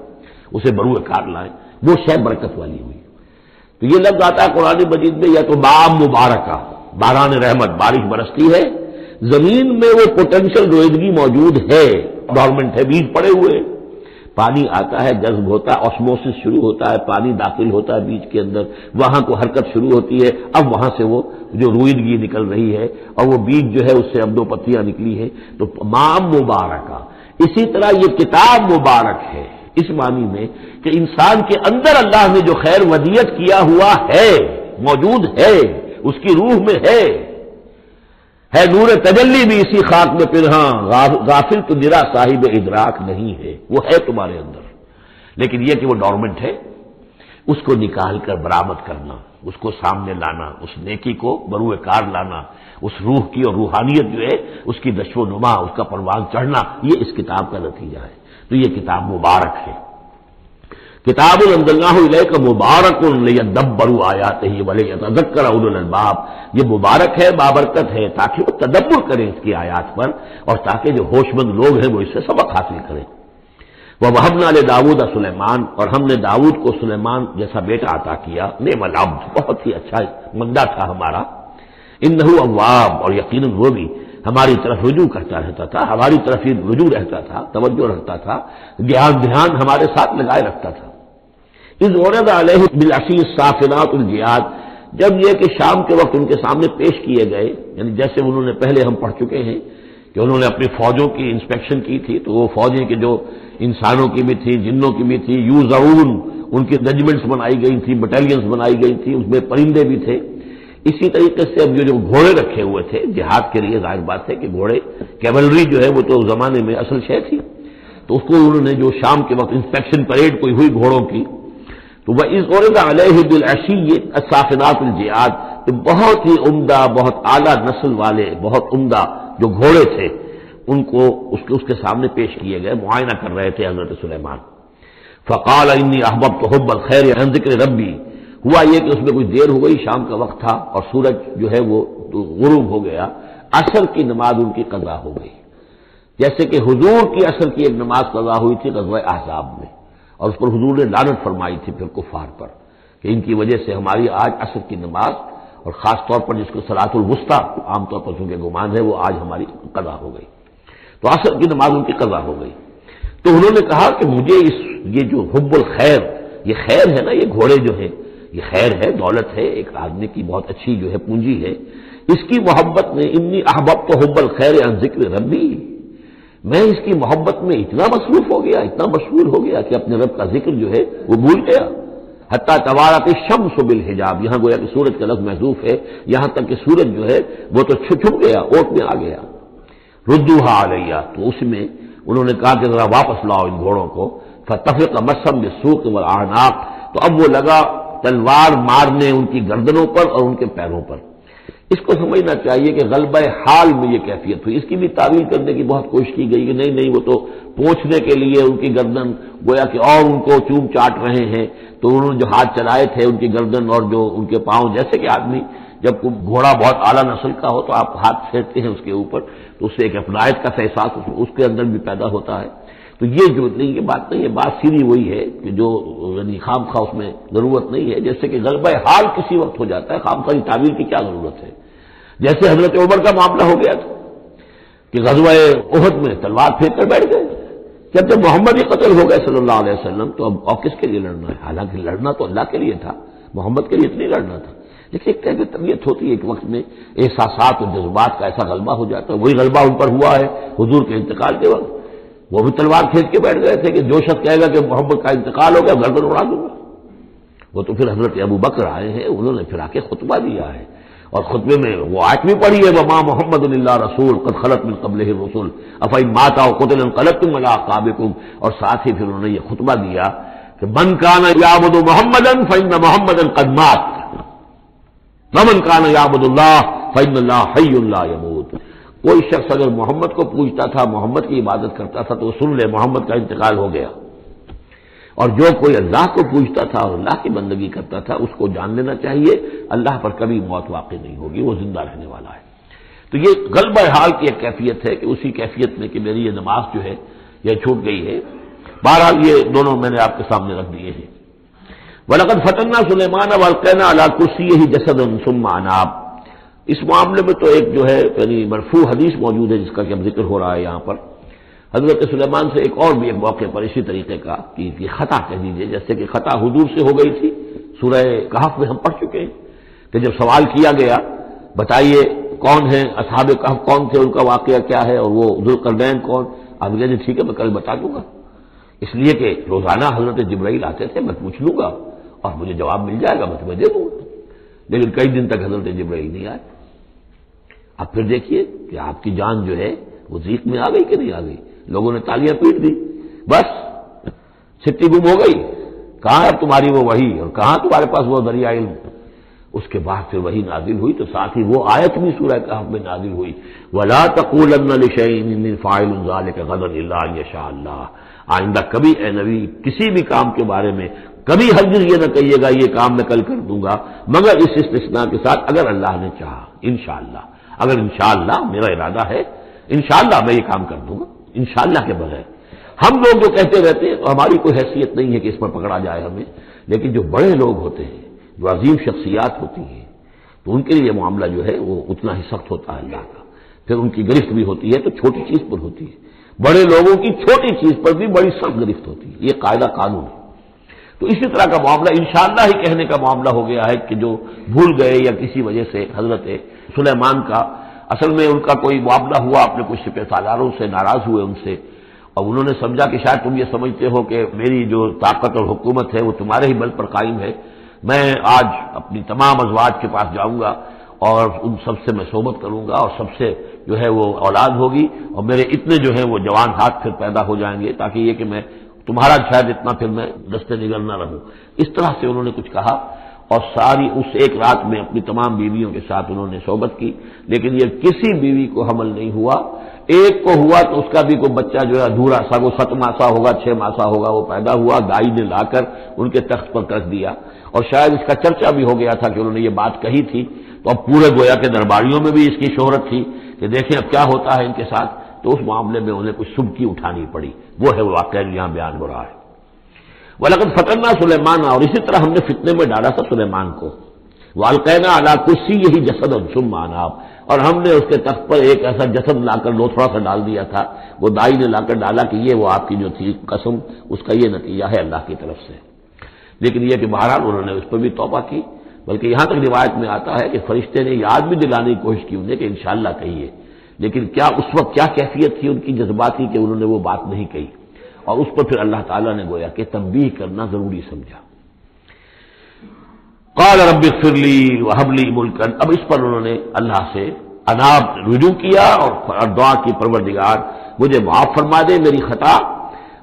اسے بروئے کار لائیں، وہ شے برکت والی ہوئی۔ تو یہ لفظ آتا ہے قرآن مجید میں، یا تو بام مبارکہ، باران رحمت، بارش برستی ہے، زمین میں وہ پوٹینشیل رویدگی موجود ہے، ڈورمنٹ ہے، بیج پڑے ہوئے، پانی آتا ہے، جذب ہوتا ہے، آسموسس شروع ہوتا ہے، پانی داخل ہوتا ہے بیج کے اندر، وہاں کو حرکت شروع ہوتی ہے، اب وہاں سے وہ جو رویدگی نکل رہی ہے اور وہ بیج جو ہے اس سے اب دو پتیاں نکلی ہیں، تو مام مبارکہ۔ اسی طرح یہ کتاب مبارک ہے اس معنی میں کہ انسان کے اندر اللہ نے جو خیر ودیت کیا ہوا ہے، موجود ہے، اس کی روح میں ہے نور تجلی بھی اسی خاک میں پنہاں، غافل تو نرا صاحب ادراک نہیں ہے، وہ ہے تمہارے اندر، لیکن یہ کہ وہ ڈورمنٹ ہے۔ اس کو نکال کر برآمد کرنا، اس کو سامنے لانا، اس نیکی کو بروئے کار لانا، اس روح کی اور روحانیت جو ہے اس کی نشو و نما، اس کا پروان چڑھنا، یہ اس کتاب کا نتیجہ ہے۔ تو یہ کتاب مبارک ہے۔ کتاب انزلناہ الیک مبارک لیدبروا آیاتہ ولیتذکر اولو الالباب، یہ مبارک ہے، بابرکت ہے، تاکہ وہ تدبر کریں اس کی آیات پر، اور تاکہ جو ہوش مند لوگ ہیں وہ اس سے سبق حاصل کریں۔ وَوَهَبْنَا لِدَاوُودَ سلیمان، اور ہم نے داؤد کو سلیمان جیسا بیٹا عطا کیا، نعم العبد، بہت ہی اچھا بندہ تھا ہمارا، انہ اواب، اور یقیناً وہ بھی ہماری طرف رجوع کرتا رہتا تھا، ہماری طرف ہی رجوع رہتا تھا، توجہ رکھتا تھا، دھیان ہمارے ساتھ لگائے رکھتا تھا۔ اذ عرض علیہ بالعشی الصافنات الجیاد، جب یہ کہ شام کے وقت ان کے سامنے پیش کیے گئے، یعنی جیسے انہوں نے پہلے ہم پڑھ چکے ہیں کہ انہوں نے اپنی فوجوں کی انسپیکشن کی تھی، تو وہ فوجیں کہ جو انسانوں کی بھی تھی، جنوں کی بھی تھی، یوزعون، ان کی ریجمنٹس بنائی گئی تھی، بٹالینز بنائی گئی تھی، اس میں پرندے بھی تھے۔ اسی طریقے سے اب جو گھوڑے رکھے ہوئے تھے جہاد کے لیے، ظاہر بات ہے کہ گھوڑے، کیولری جو ہے وہ تو اس زمانے میں اصل شے تھی، تو اس کو انہوں نے جو شام کے وقت انسپیکشن پریڈ کوئی ہوئی گھوڑوں کی، تو وَإِذْ عُرِضَ عَلَيْهِ بِالْعَشِيِّ الصَّافِنَاتِ الْجِيَادِ، تو بہت ہی عمدہ، بہت اعلیٰ نسل والے، بہت عمدہ جو گھوڑے تھے، ان کو اس کے سامنے پیش کیے گئے، معائنہ کر رہے تھے حضرت سلیمان۔ فَقَالَ إِنِّي أَحْبَبْتُ حُبَّ الْخَيْرِ عَنْ ذِكْرِ رَبِّي، ہوا یہ کہ اس میں کچھ دیر ہو گئی، شام کا وقت تھا اور سورج جو ہے وہ غروب ہو گیا، عصر کی نماز ان کی قضا ہو گئی، جیسے کہ حضور کی عصر کی ایک نماز قضا ہوئی تھی غزوہ احزاب میں، اور اس پر حضور نے لعنت فرمائی تھی پھر کفار پر کہ ان کی وجہ سے ہماری آج عصر کی نماز، اور خاص طور پر جس کو صلاۃ الوسطیٰ عام طور پر چونکہ گمان ہے، وہ آج ہماری قضا ہو گئی، تو عصر کی نماز ان کی قضا ہو گئی۔ تو انہوں نے کہا کہ مجھے یہ جو حب الخیر، یہ خیر ہے نا، یہ گھوڑے جو ہیں یہ خیر ہے، دولت ہے، ایک آدمی کی بہت اچھی جو ہے پونجی ہے، اس کی محبت میں انی احببت حب الخیر عن ذکر ربی، میں اس کی محبت میں اتنا مصروف ہو گیا، اتنا مشغول ہو گیا کہ اپنے رب کا ذکر جو ہے وہ بھول گیا۔ حتیٰ توارت الشمس بالحجاب، یہاں گویا کہ سورج کا لفظ محذوف ہے، یہاں تک کہ سورج جو ہے وہ تو چھپ گیا، اوٹ میں آ گیا۔ ردوہا علیہ، تو اس میں انہوں نے کہا کہ ذرا واپس لاؤ ان گھوڑوں کو، فتفق مسم بالسوق والاعناق، تو اب وہ لگا تلوار مارنے ان کی گردنوں پر اور ان کے پیروں پر۔ اس کو سمجھنا چاہیے کہ غلبہ حال میں یہ کیفیت ہوئی، اس کی بھی تعویل کرنے کی بہت کوشش کی گئی کہ نہیں وہ تو پوچھنے کے لیے ان کی گردن گویا کہ اور ان کو چوم چاٹ رہے ہیں، تو انہوں نے جو ہاتھ چلائے تھے ان کی گردن اور جو ان کے پاؤں، جیسے کہ آدمی جب گھوڑا بہت اعلیٰ نسل کا ہو تو آپ ہاتھ پھیرتے ہیں اس کے اوپر، تو اس سے ایک اپنائیت کا احساس اس کے اندر بھی پیدا ہوتا ہے۔ تو یہ جو نہیں، یہ بات نہیں ہے، بات سیدھی وہی ہے کہ جو یعنی خام خواہ اس میں ضرورت نہیں ہے، جیسے کہ غلبہ حال کسی وقت ہو جاتا ہے، خام خواہ تعبیر کی کیا ضرورت ہے۔ جیسے حضرت عمر کا معاملہ ہو گیا تھا کہ غزوہ احد میں تلوار پھینک کر بیٹھ گئے، جب محمد ہی قتل ہو گئے صلی اللہ علیہ وسلم، تو اب اور کس کے لیے لڑنا ہے؟ حالانکہ لڑنا تو اللہ کے لیے تھا، محمد کے لیے اتنی لڑنا تھا، لیکن ایک طرح کی طبیعت ہوتی ہے، ایک وقت میں احساسات اور جذبات کا ایسا غلبہ ہو جاتا ہے، وہی غلبہ ان پر ہوا ہے حضور کے انتقال کے وقت، وہ بھی تلوار کھینچ کے بیٹھ گئے تھے کہ جو شخص کہے گا کہ محمد کا انتقال ہو گیا گردن اڑا دوں گا۔ وہ تو پھر حضرت ابو بکر آئے ہیں، انہوں نے پھر آ کے خطبہ دیا ہے، اور خطبے میں وہ آیت بھی پڑھی ہے وما محمد الا رسول قد خلت من قبلہ الرسل افإن مات أو قتل انقلبتم على أعقابكم، اور ساتھ ہی پھر انہوں نے یہ خطبہ دیا کہ من كان يعبد محمدا فإن محمدا قد مات ومن كان يعبد الله فإن الله حي لا يموت۔ کوئی شخص اگر محمد کو پوجتا تھا، محمد کی عبادت کرتا تھا، تو سن لے محمد کا انتقال ہو گیا، اور جو کوئی اللہ کو پوجتا تھا اور اللہ کی بندگی کرتا تھا اس کو جان لینا چاہیے اللہ پر کبھی موت واقع نہیں ہوگی، وہ زندہ رہنے والا ہے۔ تو یہ غلبہ حال کی ایک کیفیت ہے کہ اسی کیفیت میں کہ میری یہ نماز جو ہے یہ چھوٹ گئی ہے۔ بہرحال یہ دونوں میں نے آپ کے سامنے رکھ دیے ہیں۔ وَلَقَدْ فَتَنَّا سُلَيْمَانَ وَأَلْقَيْنَا عَلَىٰ كُرْسِيِّهِ جَسَدًا ثُمَّ أَنَابَ، اس معاملے میں تو ایک جو ہے یعنی مرفوع حدیث موجود ہے جس کا کہ اب ذکر ہو رہا ہے یہاں پر، حضرت سلیمان سے ایک اور بھی ایک موقع پر اسی طریقے کا کہ یہ خطا کہہ دیجیے، جیسے کہ خطا حضور سے ہو گئی تھی، سورہ کہف میں ہم پڑھ چکے ہیں کہ جب سوال کیا گیا بتائیے کون ہیں اصحاب کہف، کون تھے، ان کا واقعہ کیا ہے، اور وہ ذوالقرنین کون، آپ نے ٹھیک ہے میں کل بتا دوں گا، اس لیے کہ روزانہ حضرت جبرائیل آتے تھے، میں پوچھ لوں گا اور مجھے جواب مل جائے گا، میں تمہیں دے دوں گا، لیکن کئی دن تک حضرت جبرائیل نہیں آئے۔ اب پھر دیکھیے کہ آپ کی جان جو ہے وہ ضیق میں آ گئی کہ نہیں آ گئی، لوگوں نے تالیاں پیٹ دی، بس چھٹی گم ہو گئی، کہاں اب تمہاری وہ وحی اور کہاں تمہارے پاس وہ ذریعہ علم؟ اس کے بعد پھر وہی نازل ہوئی تو ساتھ ہی وہ آیت بھی سورہ کہف میں نازل ہوئی، وَلَا تَقُولَنَّ لِشَيْءٍ إِنِّي فَاعِلٌ ذَلِكَ غَدًا إِلَّا أَن يَشَاءَ اللَّهُ۔ آئندہ کبھی اے نبی کسی بھی کام کے بارے میں کبھی ہرگز یہ نہ کہیے گا یہ کام میں کل کر دوں گا، مگر اس استثناء کے ساتھ اگر اللہ نے چاہا، انشاءاللہ، اگر انشاءاللہ میرا ارادہ ہے، انشاءاللہ میں یہ کام کر دوں گا، انشاءاللہ کے بغیر۔ ہم لوگ جو کہتے رہتے ہیں تو ہماری کوئی حیثیت نہیں ہے کہ اس پر پکڑا جائے ہمیں، لیکن جو بڑے لوگ ہوتے ہیں، جو عظیم شخصیات ہوتی ہیں، تو ان کے لیے یہ معاملہ جو ہے وہ اتنا ہی سخت ہوتا ہے اللہ کا، پھر ان کی گرفت بھی ہوتی ہے تو چھوٹی چیز پر ہوتی ہے، بڑے لوگوں کی چھوٹی چیز پر بھی بڑی سخت گرفت ہوتی ہے، یہ قاعدہ قانون ہے۔ تو اسی طرح کا معاملہ انشاءاللہ ہی کہنے کا معاملہ ہو گیا ہے کہ جو بھول گئے یا کسی وجہ سے حضرت سلیمان کا اصل میں ان کا کوئی معاملہ ہوا، اپنے کچھ سپہ سالاروں سے ناراض ہوئے ان سے، اور انہوں نے سمجھا کہ شاید تم یہ سمجھتے ہو کہ میری جو طاقت اور حکومت ہے وہ تمہارے ہی بل پر قائم ہے، میں آج اپنی تمام ازواج کے پاس جاؤں گا اور ان سب سے میں صحبت کروں گا اور سب سے جو ہے وہ اولاد ہوگی، اور میرے اتنے جو ہیں وہ جوان ہاتھ پھر پیدا ہو جائیں گے، تاکہ یہ کہ میں تمہارا شاید اتنا پھر میں دستے نگر نہ رہوں۔ اس طرح سے انہوں نے کچھ کہا، اور ساری اس ایک رات میں اپنی تمام بیویوں کے ساتھ انہوں نے صحبت کی، لیکن یہ کسی بیوی کو حمل نہیں ہوا، ایک کو ہوا تو اس کا بھی کوئی بچہ جو ہے ادھورا سا، وہ 7 ماسا ہوگا 6 ماسا ہوگا، وہ پیدا ہوا، دائی نے لا کر ان کے تخت پر رکھ دیا، اور شاید اس کا چرچا بھی ہو گیا تھا کہ انہوں نے یہ بات کہی تھی، تو اب پورے گویا کے درباریوں میں بھی اس کی شہرت تھی کہ دیکھیں اب کیا ہوتا ہے ان کے ساتھ، تو اس معاملے میں انہیں کچھ سبکی اٹھانی پڑی، وہ ہے واقعہ یہاں بیان ہو رہا ہے۔ وَلَقَدْ فَتَنَّا سُلَيْمَانَ، اور اسی طرح ہم نے فتنے میں ڈالا تھا سلیمان کو، وَأَلْقَيْنَا عَلَىٰ كُرْسِيِّهِ جَسَدًا ثُمَّ أَنَابَ، اور ہم نے اس کے تخت پر ایک ایسا جسد لا کر لوتھڑا سا ڈال دیا تھا، وہ دائی نے لا کر ڈالا کہ یہ وہ آپ کی جو تھی قسم، اس کا یہ نتیجہ ہے اللہ کی طرف سے۔ لیکن یہ کہ بہرحال انہوں نے اس پر بھی توبہ کی، بلکہ یہاں تک روایت میں آتا ہے کہ فرشتے نے یاد بھی دلانے کی کوشش کی انہیں کہ انشاءاللہ کہیے، لیکن کیا اس وقت کیا کیفیت تھی ان کی جذباتی کہ انہوں نے وہ بات نہیں کہی، اور اس پر پھر اللہ تعالیٰ نے گویا کہ تنبیہ کرنا ضروری سمجھا۔ قال رب اغفر لی وہب لی ملکا، اب اس پر انہوں نے اللہ سے اناب رجوع کیا اور دعا کی، پروردگار مجھے معاف فرما دے میری خطا،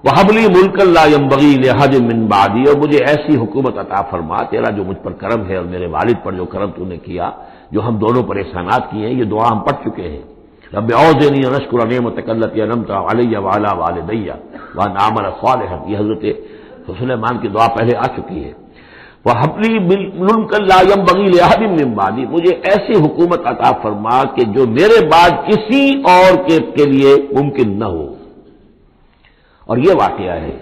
وہب لی ملکا لا ينبغی لأحد من بعدی، اور مجھے ایسی حکومت عطا فرما، تیرا جو مجھ پر کرم ہے اور میرے والد پر جو کرم تو نے کیا، جو ہم دونوں پر احسانات کیے ہیں، یہ دعا ہم پڑھ چکے ہیں، رب اعوذنی ان اشکر نعمتک التی انعمت علی وعلی والدی وان اعمل صالحا، یہ حضرت سلیمان کی دعا پہلے آ چکی ہے۔ وَهَبْ لِي مُلْكًا لَا يَنبَغِي لِأَحَدٍ مِّن بَعْدِي، مجھے ایسی حکومت عطا فرما کہ جو میرے بعد کسی اور کے لیے ممکن نہ ہو۔ اور یہ واقعہ ہے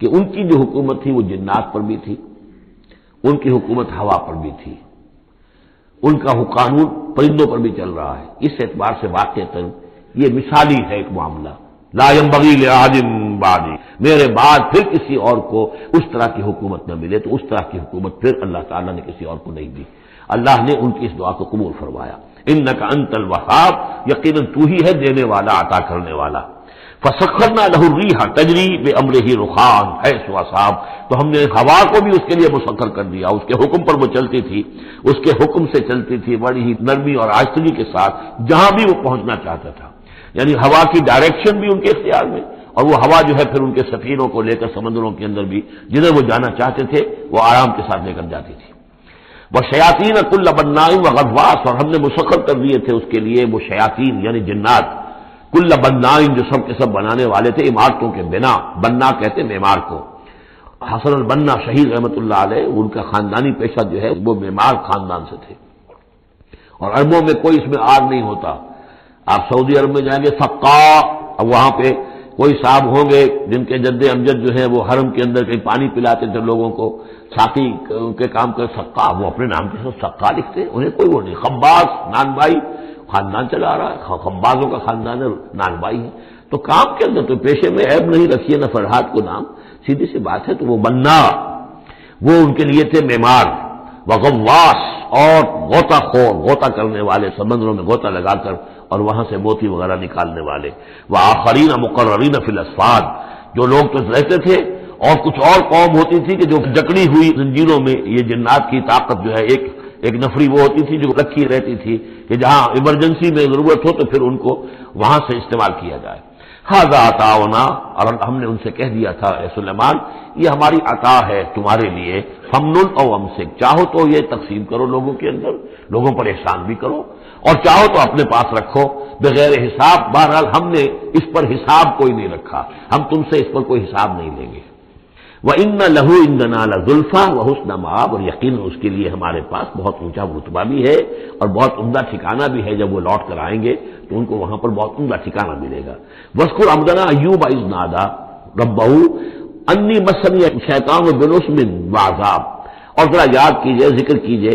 کہ ان کی جو حکومت تھی وہ جنات پر بھی تھی، ان کی حکومت ہوا پر بھی تھی، ان کا قانون پرندوں پر بھی چل رہا ہے، اس اعتبار سے واقعتاً یہ مثالی ہے ایک معاملہ، لا ينبغی لأحد من بعدی، میرے بعد پھر کسی اور کو اس طرح کی حکومت نہ ملے، تو اس طرح کی حکومت پھر اللہ تعالیٰ نے کسی اور کو نہیں دی، اللہ نے ان کی اس دعا کو قبول فرمایا۔ انک انت الوہاب، یقیناً تو ہی ہے دینے والا عطا کرنے والا۔ فسخرنا له الريح تجري بامره رخاء حيث اصاب، تو ہم نے ہوا کو بھی اس کے لیے مسخر کر دیا، اس کے حکم پر وہ چلتی تھی، اس کے حکم سے چلتی تھی بڑی ہی نرمی اور آہستگی کے ساتھ جہاں بھی وہ پہنچنا چاہتا تھا، یعنی ہوا کی ڈائریکشن بھی ان کے اختیار میں، اور وہ ہوا جو ہے پھر ان کے سفینوں کو لے کر سمندروں کے اندر بھی جدھر وہ جانا چاہتے تھے وہ آرام کے ساتھ لے کر جاتی تھی۔ وشیاطین کل بناء وغواص، اور ہم نے مسخر کر دیے تھے اس کے لیے وہ شیاطین یعنی جنات، کل بناء جو سب کے سب بنانے والے تھے، عمارتوں کے بنا، بنا کہتے معمار کو۔ حسن البنا شہید رحمۃ اللہ علیہ، ان کا خاندانی پیشہ جو ہے وہ معمار خاندان سے تھے، اور عربوں میں کوئی اس میں آر نہیں ہوتا۔ آپ سعودی عرب میں جائیں گے سقا، اب وہاں پہ کوئی صاحب ہوں گے جن کے جد امجد جو ہے وہ حرم کے اندر کہیں پانی پلاتے تھے لوگوں کو، ساتھی کے کام کر سقا، وہ اپنے نام کے ساتھ سقا لکھتے، انہیں کوئی وہ نہیں۔ خباز نان بھائی خاندان چلا رہا ہے، خبازوں کا خاندان ہے، نان بھائی ہے، تو کام کے اندر تو پیشے میں عیب نہیں رکھیے نہ فرحات کو نام، سیدھی سی بات ہے۔ تو وہ بننا وہ ان کے لیے تھے معمار، وغواص اور غوطہ خور، غوطہ کرنے والے، سمندروں میں غوطہ لگا کر اور وہاں سے موتی وغیرہ نکالنے والے، وآخرین مقررین فی الاسفاد، جو لوگ تو رہتے تھے، اور کچھ اور قوم ہوتی تھی کہ جو جکڑی ہوئی زنجیروں میں، یہ جنات کی طاقت جو ہے ایک نفری وہ ہوتی تھی جو رکھی رہتی تھی کہ جہاں ایمرجنسی میں ضرورت ہو تو پھر ان کو وہاں سے استعمال کیا جائے۔ ھذا عطاؤنا، اور ہم نے ان سے کہہ دیا تھا اے سلیمان یہ ہماری عطا ہے تمہارے لیے، فمنن او امسک، چاہو تو یہ تقسیم کرو لوگوں کے اندر، لوگوں پر احسان بھی کرو، اور چاہو تو اپنے پاس رکھو بغیر حساب۔ بہرحال ہم نے اس پر حساب کوئی نہیں رکھا، ہم تم سے اس پر کوئی حساب نہیں لیں گے۔ وَإِنَّ لَهُ عِندَنَا لَزُلْفَىٰ وَحُسْنَ مَآبٍ، اور یقیناً اس کے لیے ہمارے پاس بہت اونچا رتبہ بھی ہے اور بہت عمدہ ٹھکانہ بھی ہے، جب وہ لوٹ کر آئیں گے تو ان کو وہاں پر بہت عمدہ ٹھکانہ ملے گا۔ وَاذْكُرْ عَبْدَنَا أَيُّوبَ إِذْ نَادَىٰ رَبَّهُ أَنِّي مَسَّنِيَ الشَّيْطَانُ بِنُصْبٍ وَعَذَابٍ، اور ذرا یاد کیجئے، ذکر کیجئے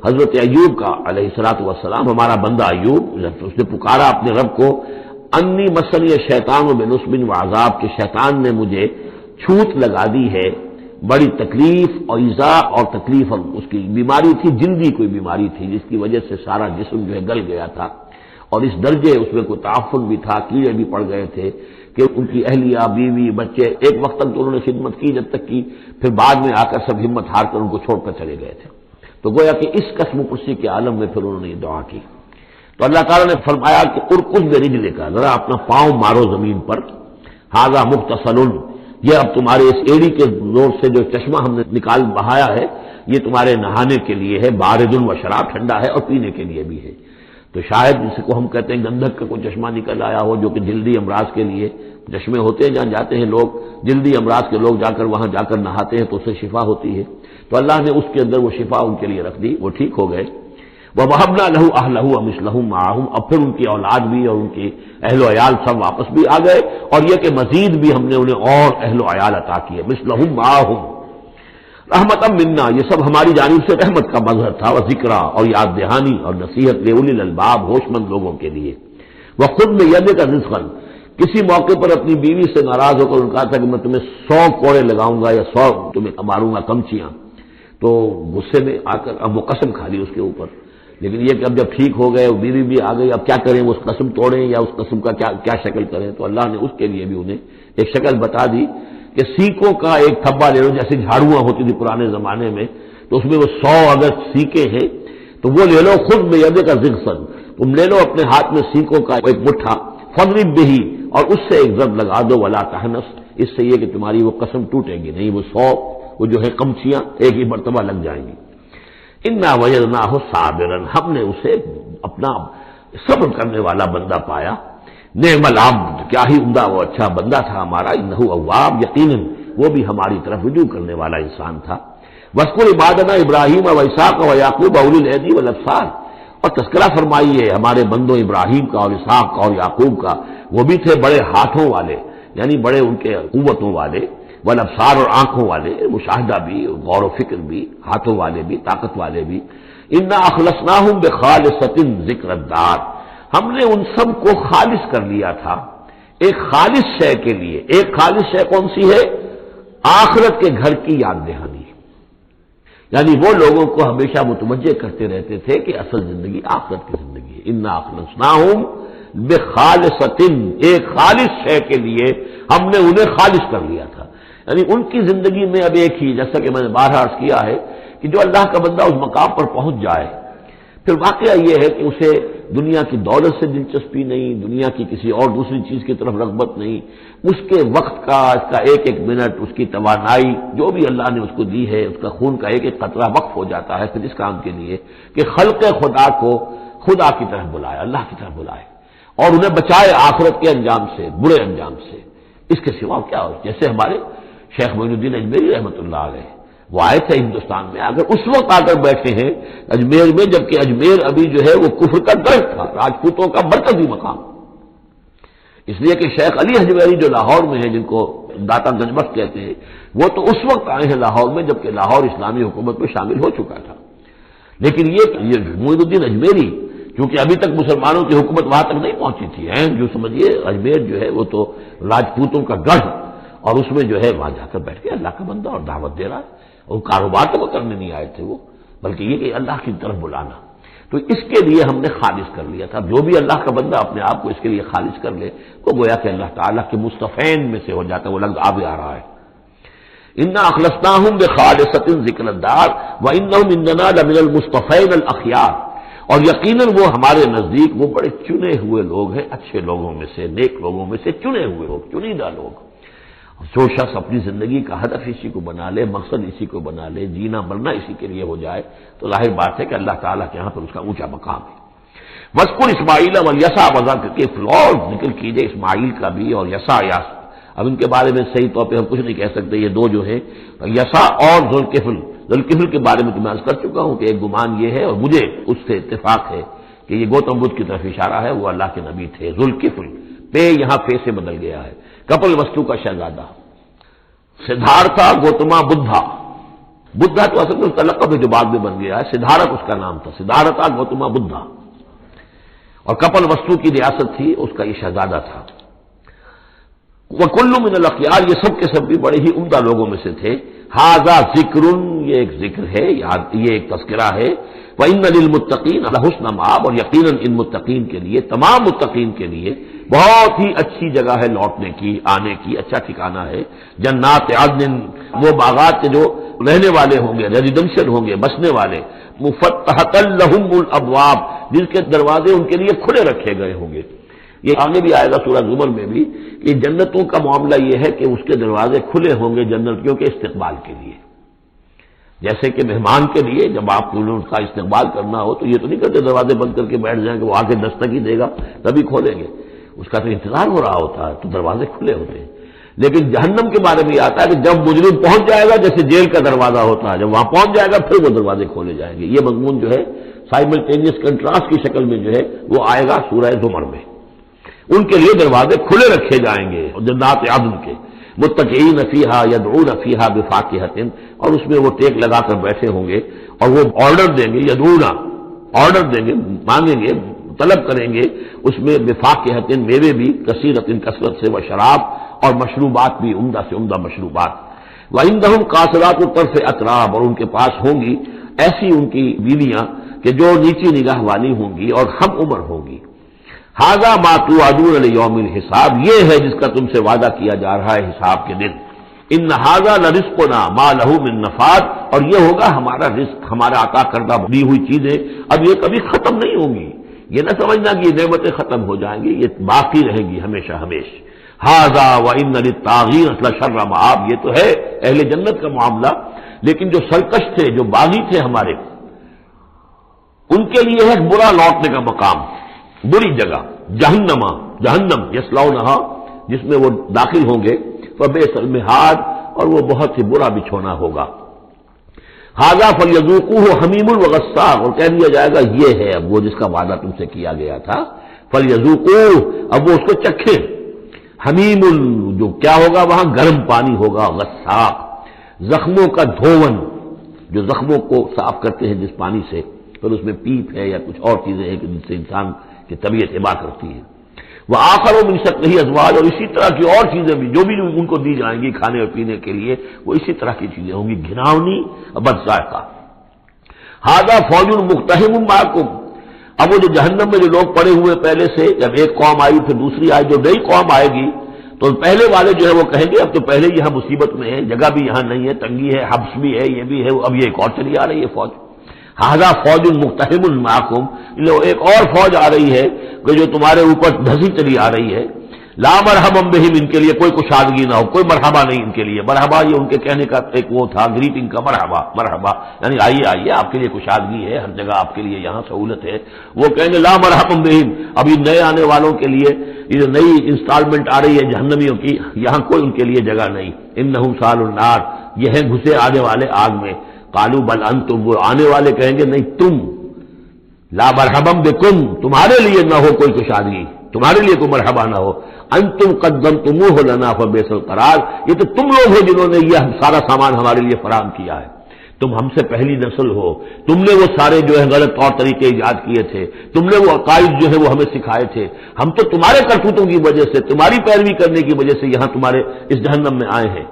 حضرت ایوب کا علیہ الصلوۃ والسلام، ہمارا بندہ ایوب، اس نے پکارا اپنے رب کو، انی مسنی الشیطان بنصب وعذاب، کہ شیطان نے مجھے چھوت لگا دی ہے، بڑی تکلیف اور ایذا اور تکلیف، اس کی بیماری تھی، جلدی کوئی بیماری تھی جس کی وجہ سے سارا جسم جو ہے گل گیا تھا، اور اس درجے اس میں کوئی تعفن بھی تھا، کیڑے بھی پڑ گئے تھے کہ ان کی اہلیہ، بیوی، بچے ایک وقت تک تو انہوں نے خدمت کی جب تک کی، پھر بعد میں آ کر سب ہمت ہار کر ان کو چھوڑ کر چلے گئے تھے۔ تو گویا کہ اس قسم و پرسی کے عالم میں پھر انہوں نے یہ دعا کی، تو اللہ تعالیٰ نے فرمایا کہ ارکض برجلک کا، ذرا اپنا پاؤں مارو زمین پر، ھذا مغتسل، یہ اب تمہارے اس ایڑی کے زور سے جو چشمہ ہم نے نکال بہایا ہے یہ تمہارے نہانے کے لیے ہے، بارد و شراب، ٹھنڈا ہے اور پینے کے لیے بھی ہے۔ تو شاید جس کو ہم کہتے ہیں گندھک کا کوئی چشمہ نکل آیا ہو، جو کہ جلدی امراض کے لیے چشمے ہوتے ہیں جہاں جاتے ہیں لوگ، جلدی امراض کے لوگ جا کر وہاں جا کر نہاتے ہیں تو اس سے شفا ہوتی ہے، تو اللہ نے اس کے اندر وہ شفا ان کے لیے رکھ دی، وہ ٹھیک ہو گئے۔ وَوَهَبْنَا لَهُ أَهْلَهُ وَمِثْلَهُم مَّعَهُمْ، اور پھر ان کی اولاد بھی اور ان کے اہل و عیال سب واپس بھی آ گئے، اور یہ کہ مزید بھی ہم نے انہیں اور اہل و عیال عطا کیے، مِثْلَهُم مَّعَهُمْ رحمتاً منا، یہ سب ہماری جانب سے رحمت کا مظہر تھا، و ذکرا، اور یاد دہانی اور نصیحت لأولی الالباب، ہوش مند لوگوں کے لیے۔ وَخُذْ بِيَدِكَ رِزْقًا، کسی موقع پر اپنی بیوی سے ناراض ہو کر ان کا تھا کہ میں تمہیں 100 کوڑے لگاؤں گا یا 100 تمہیں ماروں گا کمچیاں، تو غصے میں آ کر اب وہ قسم کھا لی اس کے اوپر، لیکن یہ کہ اب جب ٹھیک ہو گئے، بیوی بھی آ گئی، اب کیا کریں، اس قسم توڑیں یا اس قسم کا کیا شکل کریں، تو اللہ نے اس کے لیے بھی انہیں ایک شکل بتا دی کہ سیکوں کا ایک تھبا لے لو، جیسے جھاڑوਆਂ ہوتی تھی پرانے زمانے میں، تو اس میں وہ 100 اگر سیکے ہیں تو وہ لے لو، خود میں یدے کا ذغصن، تم لے لو اپنے ہاتھ میں سیکوں کا ایک مٹھا، فضرب بہ، اور اس سے ایک ضرب لگا دو، ولا تحنس، اس سے یہ کہ تمہاری وہ قسم ٹوٹے گی نہیں، وہ 100 وہ جو ہے کمچیاں ایک ہی مرتبہ لگ جائیں گی۔ انا وجدناہ صابرا، ہم نے اسے اپنا صبر کرنے والا بندہ پایا، نعم العبد، کیا ہی عمدہ وہ اچھا بندہ تھا ہمارا، انہ اواب، یقیناً وہ بھی ہماری طرف رجوع کرنے والا انسان تھا۔ واذکر عبادنا ابراہیم واسحاق ویعقوب اولی الایدی والابصار، اور تذکرہ فرمائیے ہمارے بندوں ابراہیم کا اور اسحاق کا اور یعقوب کا، وہ بھی تھے بڑے ہاتھوں والے، یعنی بڑے ان کے قوتوں والے، والابصار، اور آنکھوں والے، مشاہدہ بھی، غور و فکر بھی، ہاتھوں والے بھی، طاقت والے بھی۔ انا اخلصناہم بخالصۃ ذکر الدار، ہم نے ان سب کو خالص کر لیا تھا ایک خالص شے کے لیے۔ ایک خالص شے کون سی ہے؟ آخرت کے گھر کی یاد دہانی، یعنی وہ لوگوں کو ہمیشہ متوجہ کرتے رہتے تھے کہ اصل زندگی آخرت کی زندگی ہے۔ انا اخلصناہم بخالصۃ، ایک خالص شے کے لیے ہم نے انہیں خالص کر لیا تھا، یعنی ان کی زندگی میں اب ایک ہی، جیسا کہ میں نے بارہا عرض کیا ہے کہ جو اللہ کا بندہ اس مقام پر پہنچ جائے، پھر واقعہ یہ ہے کہ اسے دنیا کی دولت سے دلچسپی نہیں، دنیا کی کسی اور دوسری چیز کی طرف رغبت نہیں، اس کے وقت کا، اس کا ایک ایک منٹ، اس کی توانائی جو بھی اللہ نے اس کو دی ہے، اس کا خون کا ایک ایک قطرہ وقف ہو جاتا ہے پھر اس کام کے لیے کہ خلق خدا کو خدا کی طرف بلائے، اللہ کی طرف بلائے، اور انہیں بچائے آخرت کے انجام سے، برے انجام سے۔ اس کے سوا کیا ہو، جیسے ہمارے شیخ معین الدین اجمیری رحمۃ اللہ علیہ، وہ آئے تھے ہندوستان میں، اگر اس وقت آ کر بیٹھے ہیں اجمیر میں، جبکہ اجمیر ابھی جو ہے وہ کفر کا گڑھ تھا، راجپوتوں کا مرکزی مقام، اس لیے کہ شیخ علی اجمیری جو لاہور میں ہیں، جن کو داتا گنج بخش کہتے ہیں، وہ تو اس وقت آئے ہیں لاہور میں جبکہ لاہور اسلامی حکومت میں شامل ہو چکا تھا، لیکن یہ معین الدین اجمیری کیونکہ ابھی تک مسلمانوں کی حکومت وہاں تک نہیں پہنچی تھی، جو سمجھیے اجمیر جو ہے وہ تو راجپوتوں کا گڑھ، اور اس میں جو ہے وہاں جا کر بیٹھ کے اللہ کا بندہ اور دعوت دے رہا ہے، اور کاروبار تو وہ کرنے نہیں آئے تھے وہ، بلکہ یہ کہ اللہ کی طرف بلانا، تو اس کے لیے ہم نے خالص کر لیا تھا۔ جو بھی اللہ کا بندہ اپنے آپ کو اس کے لیے خالص کر لے، وہ گویا کہ اللہ تعالیٰ کے مصطفین میں سے ہو جاتا ہے، وہ لفظ آگے آ رہا ہے، انا اخلصناہم بخالصۃ ذکر الدار وانہم عندنا لمن المصطفین الاخیار، اور یقیناً وہ ہمارے نزدیک وہ بڑے چنے ہوئے لوگ ہیں، اچھے لوگوں میں سے، نیک لوگوں میں سے چنے ہوئے لوگ، چنیدہ لوگ۔ جو شخص اپنی زندگی کا ہدف اسی کو بنا لے، مقصد اسی کو بنا لے، جینا مرنا اسی کے لیے ہو جائے، تو ظاہر بات ہے کہ اللہ تعالیٰ کے یہاں پر اس کا اونچا مقام ہے۔ وَاذْكُرْ اسماعیل والیسع وذکر کے فلور ذکر کیجئے اسماعیل کا بھی اور یسع۔ اب ان کے بارے میں صحیح طور پہ ہم کچھ نہیں کہہ سکتے، یہ دو جو ہیں یسع اور ذوالکفل۔ ذوالکفل کے بارے میں تو میں عرض کر چکا ہوں کہ ایک گمان یہ ہے اور مجھے اس سے اتفاق ہے کہ یہ گوتم بدھ کی طرف اشارہ ہے، وہ اللہ کے نبی تھے۔ ذوالکفل پہ یہاں پہ سے بدل گیا ہے، کپل وستو کا شہزادہ سدھارتھا گوتما بدھا۔ بدھا تو اصل میں اس کا لقب ہے جو بعد میں بن گیا ہے، سدھارت اس کا نام تھا، سدھارتھا گوتما بدھا، اور کپل وستو کی ریاست تھی، اس کا یہ شہزادہ تھا۔ وَكُلُّ مِنَ الْأَخْيَارِ، یہ سب کے سب بھی بڑے ہی عمدہ لوگوں میں سے تھے۔ ھذا ذکر، یہ ایک ذکر ہے، یہ ایک تذکرہ ہے۔ وَإِنَّ لِلْمُتَّقِينَ لَحُسْنَ مآب، اور یقیناً ان متقین کے لیے، تمام متقین کے لیے بہت ہی اچھی جگہ ہے لوٹنے کی، آنے کی، اچھا ٹھکانہ ہے۔ جنات عدن، وہ باغات کے جو رہنے والے ہوں گے، ریزیڈنشل ہوں گے، بسنے والے۔ مفتحۃ لہم الابواب، جن کے دروازے ان کے لیے کھلے رکھے گئے ہوں گے۔ یہ آگے بھی آئے گا سورہ زمر میں بھی کہ جنتوں کا معاملہ یہ ہے کہ اس کے دروازے کھلے ہوں گے جنتیوں کے استقبال کے لیے۔ جیسے کہ مہمان کے لیے جب آپ کو ان کا استقبال کرنا ہو تو یہ تو نہیں کرتے دروازے بند کر کے بیٹھ جائیں کہ وہ آ کے دستک ہی دے گا تبھی کھولیں گے، اس کا تو انتظار ہو رہا ہوتا ہے، تو دروازے کھلے ہوتے ہیں۔ لیکن جہنم کے بارے میں یہ آتا ہے کہ جب مجرم پہنچ جائے گا، جیسے جیل کا دروازہ ہوتا ہے، جب وہاں پہنچ جائے گا پھر وہ دروازے کھولے جائیں گے۔ یہ مضمون جو ہے سائملٹینیس کنٹراسٹ کی شکل میں جو ہے وہ آئے گا سورہ زمر میں۔ ان کے لیے دروازے کھلے رکھے جائیں گے جنات عدن کے، متکئین فیہا یدعون فیہا بفاکہۃ، اور اس میں وہ ٹیک لگا کر بیٹھے ہوں گے اور وہ آرڈر دیں گے، یدعون آرڈر دیں گے، مانگیں گے، طلب کریں گے اس میں بفاکہۃ، میوے بھی، کثیرۃ کثرت سے، و شراب، اور مشروبات بھی، عمدہ سے عمدہ مشروبات۔ وعندہم قاصرات الطرف اتراب، اور ان کے پاس ہوں گی ایسی ان کی بیویاں کہ جو نیچی نگاہ والی ہوں گی اور ہم عمر ہوں گی۔ ھذا ما توعدون لیوم الحساب، یہ ہے جس کا تم سے وعدہ کیا جا رہا ہے حساب کے دن۔ ان ھذا لرزقنا ما لہ من نفاد، اور یہ ہوگا ہمارا رزق، ہمارا عطا کردہ دی ہوئی چیزیں، اب یہ کبھی ختم نہیں ہوں گی۔ یہ نہ سمجھنا کہ یہ نعمتیں ختم ہو جائیں گی، یہ باقی رہیں گی ہمیشہ ہمیشہ۔ ھذا وان للطاغین لشر مآب، یہ تو ہے اہل جنت کا معاملہ، لیکن جو سرکش تھے، جو باغی تھے ہمارے، ان کے لیے ہے برا لوٹنے کا مقام، بری جگہ، جہنم یصلونھا، جس میں وہ داخل ہوں گے، فبئس المہاد، اور وہ بہت ہی برا بچھونا ہوگا۔ ھذا فلیذوقوہ حمیم وغساق، اور کہہ دیا جائے گا یہ ہے اب وہ جس کا وعدہ تم سے کیا گیا تھا، فلیذوقوہ، اب وہ اس کو چکھیں۔ حمیم، جو کیا ہوگا وہاں گرم پانی ہوگا، غساق، زخموں کا دھون، جو زخموں کو صاف کرتے ہیں جس پانی سے، پھر اس میں پیپ ہے یا کچھ اور چیزیں ہیں کہ جن سے انسان کی طبیعت ہبا کرتی ہے۔ وہ آخر من شکلہ ازواج، اور اسی طرح کی اور چیزیں بھی جو بھی ان کو دی جائیں گی کھانے اور پینے کے لیے، وہ اسی طرح کی چیزیں ہوں گی، گھناؤنی اور بد ذائقہ۔ ھذا فوج مقتحم معکم، اب وہ جو جہنم میں جو لوگ پڑے ہوئے پہلے سے، جب ایک قوم آئی پھر دوسری آئی، جو نئی قوم آئے گی تو پہلے والے جو ہے وہ کہیں گے اب تو پہلے یہاں مصیبت میں ہے، جگہ بھی یہاں نہیں ہے، تنگی ہے، حبس بھی ہے، یہ بھی ہے، اب یہ ایک اور چلی آ رہی ہے فوج۔ ھذا فوج مقتحم معکم، ایک اور فوج آ رہی ہے کہ جو تمہارے اوپر دھسی چلی آ رہی ہے۔ لا مرحبا بہم، ان کے لیے کوئی کشادگی نہ ہو، کوئی مرحبا نہیں ان کے لیے۔ مرحبا یہ ان کے کہنے کا ایک وہ تھا، گریٹنگ کا، مرحبا مرحبا، یعنی آئیے آئیے، آپ کے لیے کشادگی ہے، ہر جگہ آپ کے لیے یہاں سہولت ہے۔ وہ کہیں گے لا مرحبا بہم، اب یہ نئے آنے والوں کے لیے یہ جو نئی انسٹالمنٹ آ رہی ہے جہنمیوں کی، یہاں کوئی ان کے لیے جگہ نہیں۔ انہم صالوا النار، یہ ہیں گھسے آنے والے آگ میں۔ قالوا بل انتم، وہ آنے والے کہیں گے نہیں تم، لا مرحبا بکم، تمہارے لیے نہ ہو کوئی کشادگی، تمہارے لیے کوئی مرحبا نہ ہو۔ انتم قدمتموہ لنا فبئس القرار، یہ تو تم لوگ ہو جنہوں نے یہ سارا سامان ہمارے لیے فراہم کیا ہے، تم ہم سے پہلی نسل ہو، تم نے وہ سارے جو ہے غلط طور طریقے ایجاد کیے تھے، تم نے وہ عقائد جو ہے وہ ہمیں سکھائے تھے، ہم تو تمہارے کرتوتوں کی وجہ سے، تمہاری پیروی کرنے کی وجہ سے یہاں تمہارے اس جہنم میں آئے ہیں۔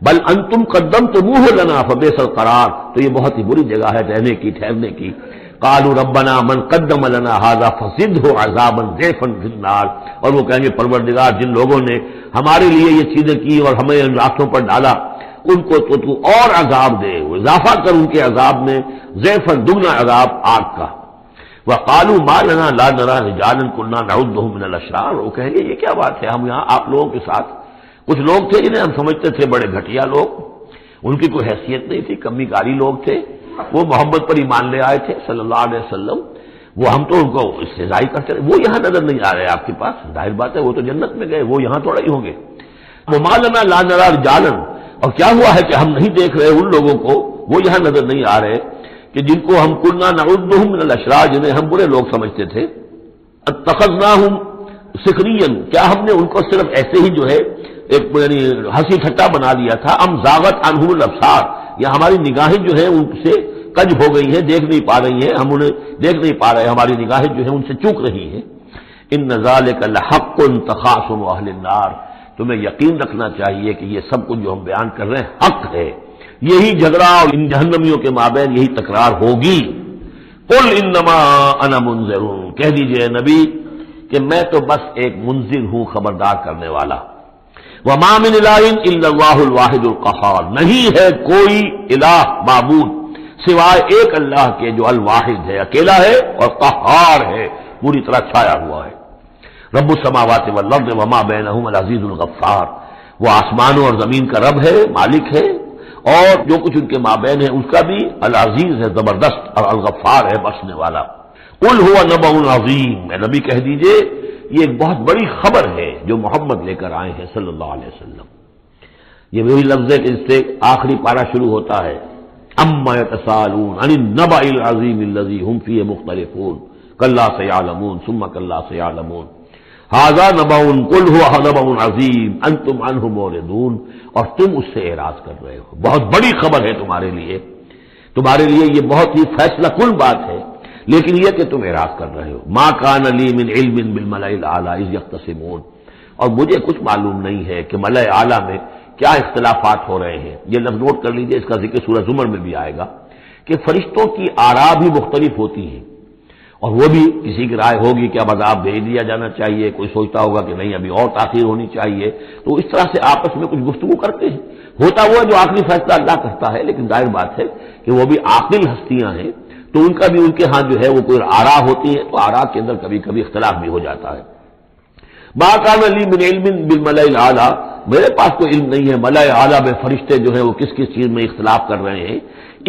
بل انتم قدمتموہ لنا فبئس القرار، تو یہ بہت ہی بری جگہ ہے رہنے کی، ٹھہرنے کی۔ قالوا ربنا من قدم لنا هذا فزده عذابا ضعفا في النار، اور وہ کہیں گے پروردگار جن لوگوں نے ہمارے لیے یہ چیزیں کی اور ہمیں ان راستوں پر ڈالا، ان کو تو اور عذاب دے، وہ اضافہ کر ان کے عذاب میں، ضعفا، دگنا عذاب آگ کا۔ وقالوا ما لنا لا نرى رجالا كنا نعدهم من الاشرار، وہ کہیں گے یہ کیا بات ہے، ہم یہاں آپ لوگوں کے ساتھ کچھ لوگ تھے جنہیں ہم سمجھتے تھے بڑے گھٹیا لوگ، ان کی کوئی حیثیت نہیں تھی، کمی کاری لوگ تھے، وہ محمد پر ایمان لے آئے تھے صلی اللہ علیہ وسلم، وہ ہم تو ان کو استہزائی کرتے رہے، وہ یہاں نظر نہیں آ رہے آپ کے پاس، ظاہر بات ہے وہ تو جنت میں گئے، وہ یہاں تھوڑا ہی ہوں گے۔ وما لنا لا نرى رجالا، اور کیا ہوا ہے کہ ہم نہیں دیکھ رہے ان لوگوں کو، وہ یہاں نظر نہیں آ رہے کہ جن کو ہم كنا نعدهم من الاشرار، جنہیں ہم برے لوگ سمجھتے تھے، اتخذناهم سخريا، کیا ہم نے ان کو صرف ایسے ہی جو ہے ایک یعنی ہنسی ٹھٹا بنا لیا تھا، ام زاغت عنهم الابصار، یا ہماری نگاہیں جو ہیں ان سے کج ہو گئی ہیں، دیکھ نہیں پا رہی ہیں، ہم انہیں دیکھ نہیں پا رہے، ہماری نگاہیں جو ہیں ان سے چوک رہی ہیں۔ ان ذلك لحق تخاصم اہل النار، تمہیں یقین رکھنا چاہیے کہ یہ سب کچھ جو ہم بیان کر رہے ہیں حق ہے، یہی جھگڑا اور ان جہنمیوں کے مابین یہی تکرار ہوگی۔ قل انما انا منذر، کہہ دیجئے نبی کہ میں تو بس ایک منذر ہوں، خبردار کرنے والا۔ وما من الہ الا اللہ الواحد القہار، نہیں ہے کوئی الہ معبود سوائے ایک اللہ کے جو الواحد ہے، اکیلا ہے اور قہار ہے، پوری طرح چھایا ہوا ہے۔ رب السماوات والارض وما بینہما العزیز الغفار، وہ آسمانوں اور زمین کا رب ہے، مالک ہے، اور جو کچھ ان کے مابین ہے اس کا بھی العزیز ہے، زبردست، اور الغفار ہے، بخشنے والا۔ قل هو نبأ عظیم، اے نبی کہہ دیجئے یہ ایک بہت بڑی خبر ہے جو محمد لے کر آئے ہیں صلی اللہ علیہ وسلم۔ یہ وہی لفظ ہے کہ اس سے آخری پارہ شروع ہوتا ہے، اما یتساءلون عن النبأ العظیم الذی هم فیہ مختلفون کلا سیعلمون ثم کلا سیعلمون ھذا نبأ قل هو نبأ عظیم انتم عنہ معرضون، اور تم اس سے اعراض کر رہے ہو، بہت بڑی خبر ہے تمہارے لیے یہ بہت ہی فیصلہ کن بات ہے، لیکن یہ کہ تم اعراض کر رہے ہو۔ ما کان لی من علم بالملأ الاعلی اذ یختصمون، اور مجھے کچھ معلوم نہیں ہے کہ ملأ اعلیٰ میں کیا اختلافات ہو رہے ہیں۔ یہ لفظ نوٹ کر لیجئے، اس کا ذکر سورہ زمر میں بھی آئے گا کہ فرشتوں کی آراء بھی مختلف ہوتی ہیں، اور وہ بھی کسی کی رائے ہوگی کہ اب عذاب بھیج دیا جانا چاہیے، کوئی سوچتا ہوگا کہ نہیں ابھی اور تاخیر ہونی چاہیے، تو اس طرح سے آپس میں کچھ گفتگو کرتے ہیں۔ ہوتا ہوا جو آخری فیصلہ اللہ کرتا ہے، لیکن ظاہر بات ہے کہ وہ بھی عاقل ہستیاں ہیں، تو ان کا بھی ان کے ہاں جو ہے وہ کوئی آراء ہوتی ہے، تو آراء کے اندر کبھی کبھی اختلاف بھی ہو جاتا ہے۔ ما کان لی من علم بالملأ الاعلی، میرے پاس کوئی علم نہیں ہے ملأ اعلیٰ میں فرشتے جو ہیں وہ کس کس چیز میں اختلاف کر رہے ہیں۔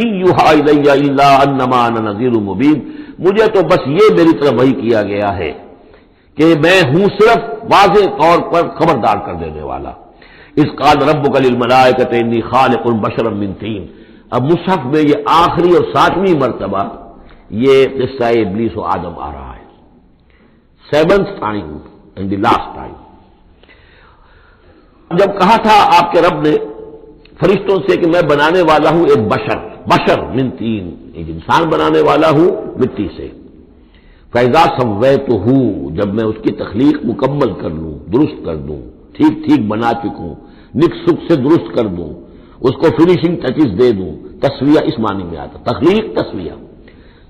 ان یوحی الی الا انما انا نذیر مبین، مجھے تو بس یہ میری طرف وحی کیا گیا ہے کہ میں ہوں صرف واضح طور پر خبردار کر دینے والا۔ اذ قال ربک للملائکۃ انی خالق بشرا من طین، اب مصحف میں یہ آخری اور 7ویں مرتبہ یہ قصہ ابلیس و آدم آ رہا ہے، 7th time and the last time۔ جب کہا تھا آپ کے رب نے فرشتوں سے کہ میں بنانے والا ہوں ایک بشر من طین، ایک انسان بنانے والا ہوں مٹی سے، فَإِذَا سَوَّيْتُهُ، جب میں اس کی تخلیق مکمل کر لوں، درست کر دوں، ٹھیک بنا چکوں، نک سک سے درست کر دوں، اس کو فنیشنگ ٹچز دے دوں، تسویہ اس معنی میں آتا، تخلیق تسویہ۔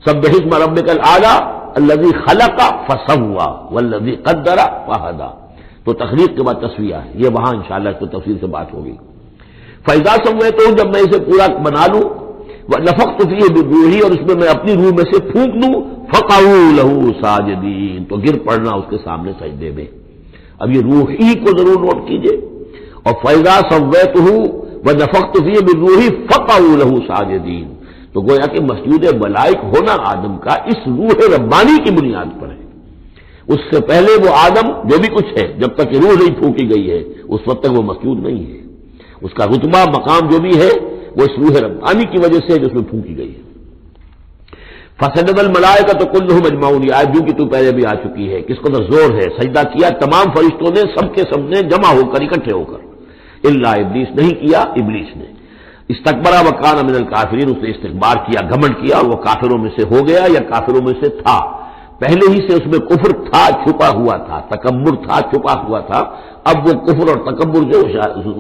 سبح اسم ربک الاعلی الذی خلق فسوی والذی قدر فہدی، تو تخلیق کے بعد تسویہ ہے، یہ وہاں انشاءاللہ اس کو تفصیل سے بات ہوگی۔ فَإِذَا سَوَّيْتُهُ، جب میں اسے پورا بنا لوں، وَنَفَخْتُ فِيهِ مِن رُوحِی، اور اس میں میں اپنی روح میں سے پھونک دوں، فَقَعُوا لَهُ سَاجِدِینَ، تو گر پڑنا اس کے سامنے سجدے میں۔ اب یہ روحی کو ضرور نوٹ کیجئے، اور فَإِذَا سَوَّيْتُهُ وَنَفَخْتُ فِيهِ مِن رُوحِی فَقَعُوا لَهُ سَاجِدِینَ، تو گویا کہ مسجود ملائک ہونا آدم کا اس روح ربانی کی بنیاد پر ہے۔ اس سے پہلے وہ آدم جو بھی کچھ ہے، جب تک روح نہیں پھونکی گئی ہے اس وقت تک وہ مسجود نہیں ہے، اس کا رتبہ مقام جو بھی ہے وہ اس روح ربانی کی وجہ سے جو اس میں پھونکی گئی ہے۔ فسجد الملائکۃ کلھم اجمعون، یہ آیت جو کہ تو پہلے بھی آ چکی ہے، کس قدر زور ہے، سجدہ کیا تمام فرشتوں نے، سب کے سب نے جمع ہو کر، اکٹھے ہو کر، الا ابلیس، نہیں کیا ابلیس نے، استکبر وکان من الکافرین، اس نے استکبار کیا، گھمنڈ کیا، اور وہ کافروں میں سے ہو گیا یا کافروں میں سے تھا، پہلے ہی سے اس میں کفر تھا، چھپا ہوا تھا، تکبر تھا، چھپا ہوا تھا، اب وہ کفر اور تکبر جو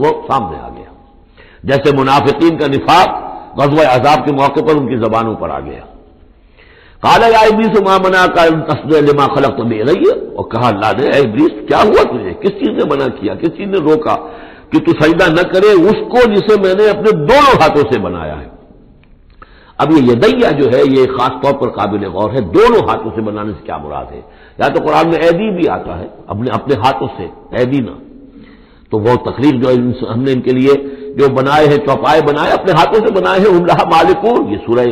وہ سامنے آ گیا، جیسے منافقین کا نفاق غزوہ احزاب کے موقع پر ان کی زبانوں پر آ گیا۔ قال یا ابلیس ما منعک ان تسجد لما خلقت بيدی، اور کہا اللہ نے، اے ابلیس کیا ہوا تجھے، کس چیز نے منع کیا، کس چیز نے روکا کہ تو سجدہ نہ کرے اس کو جسے میں نے اپنے دونوں ہاتھوں سے بنایا ہے۔ اب یہ یدیہ جو ہے یہ خاص طور پر قابل غور ہے، دونوں ہاتھوں سے بنانے سے کیا مراد ہے؟ یا تو قرآن میں ایدی بھی آتا ہے، اپنے ہاتھوں سے ایدی نہ، تو وہ تقریر جو ہم نے ان کے لیے جو بنائے ہیں، چوپائے بنائے اپنے ہاتھوں سے بنائے ہیں، ہم لہا مالکون، یہ سورہ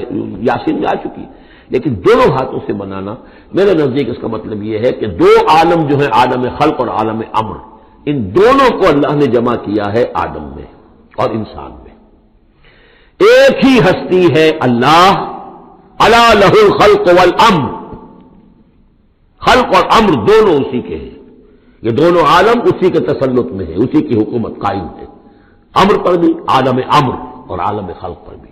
یاسین میں آ چکی ہے۔ لیکن دونوں ہاتھوں سے بنانا میرے نزدیک اس کا مطلب یہ ہے کہ دو عالم جو ہے، عالم خلق اور عالم امر، ان دونوں کو اللہ نے جمع کیا ہے آدم میں اور انسان میں۔ ایک ہی ہستی ہے اللہ، الا لہ الخلق والامر، خلق اور امر دونوں اسی کے ہیں، یہ دونوں عالم اسی کے تسلط میں ہے، اسی کی حکومت قائم ہے، امر پر بھی، عالم امر اور عالم خلق پر بھی۔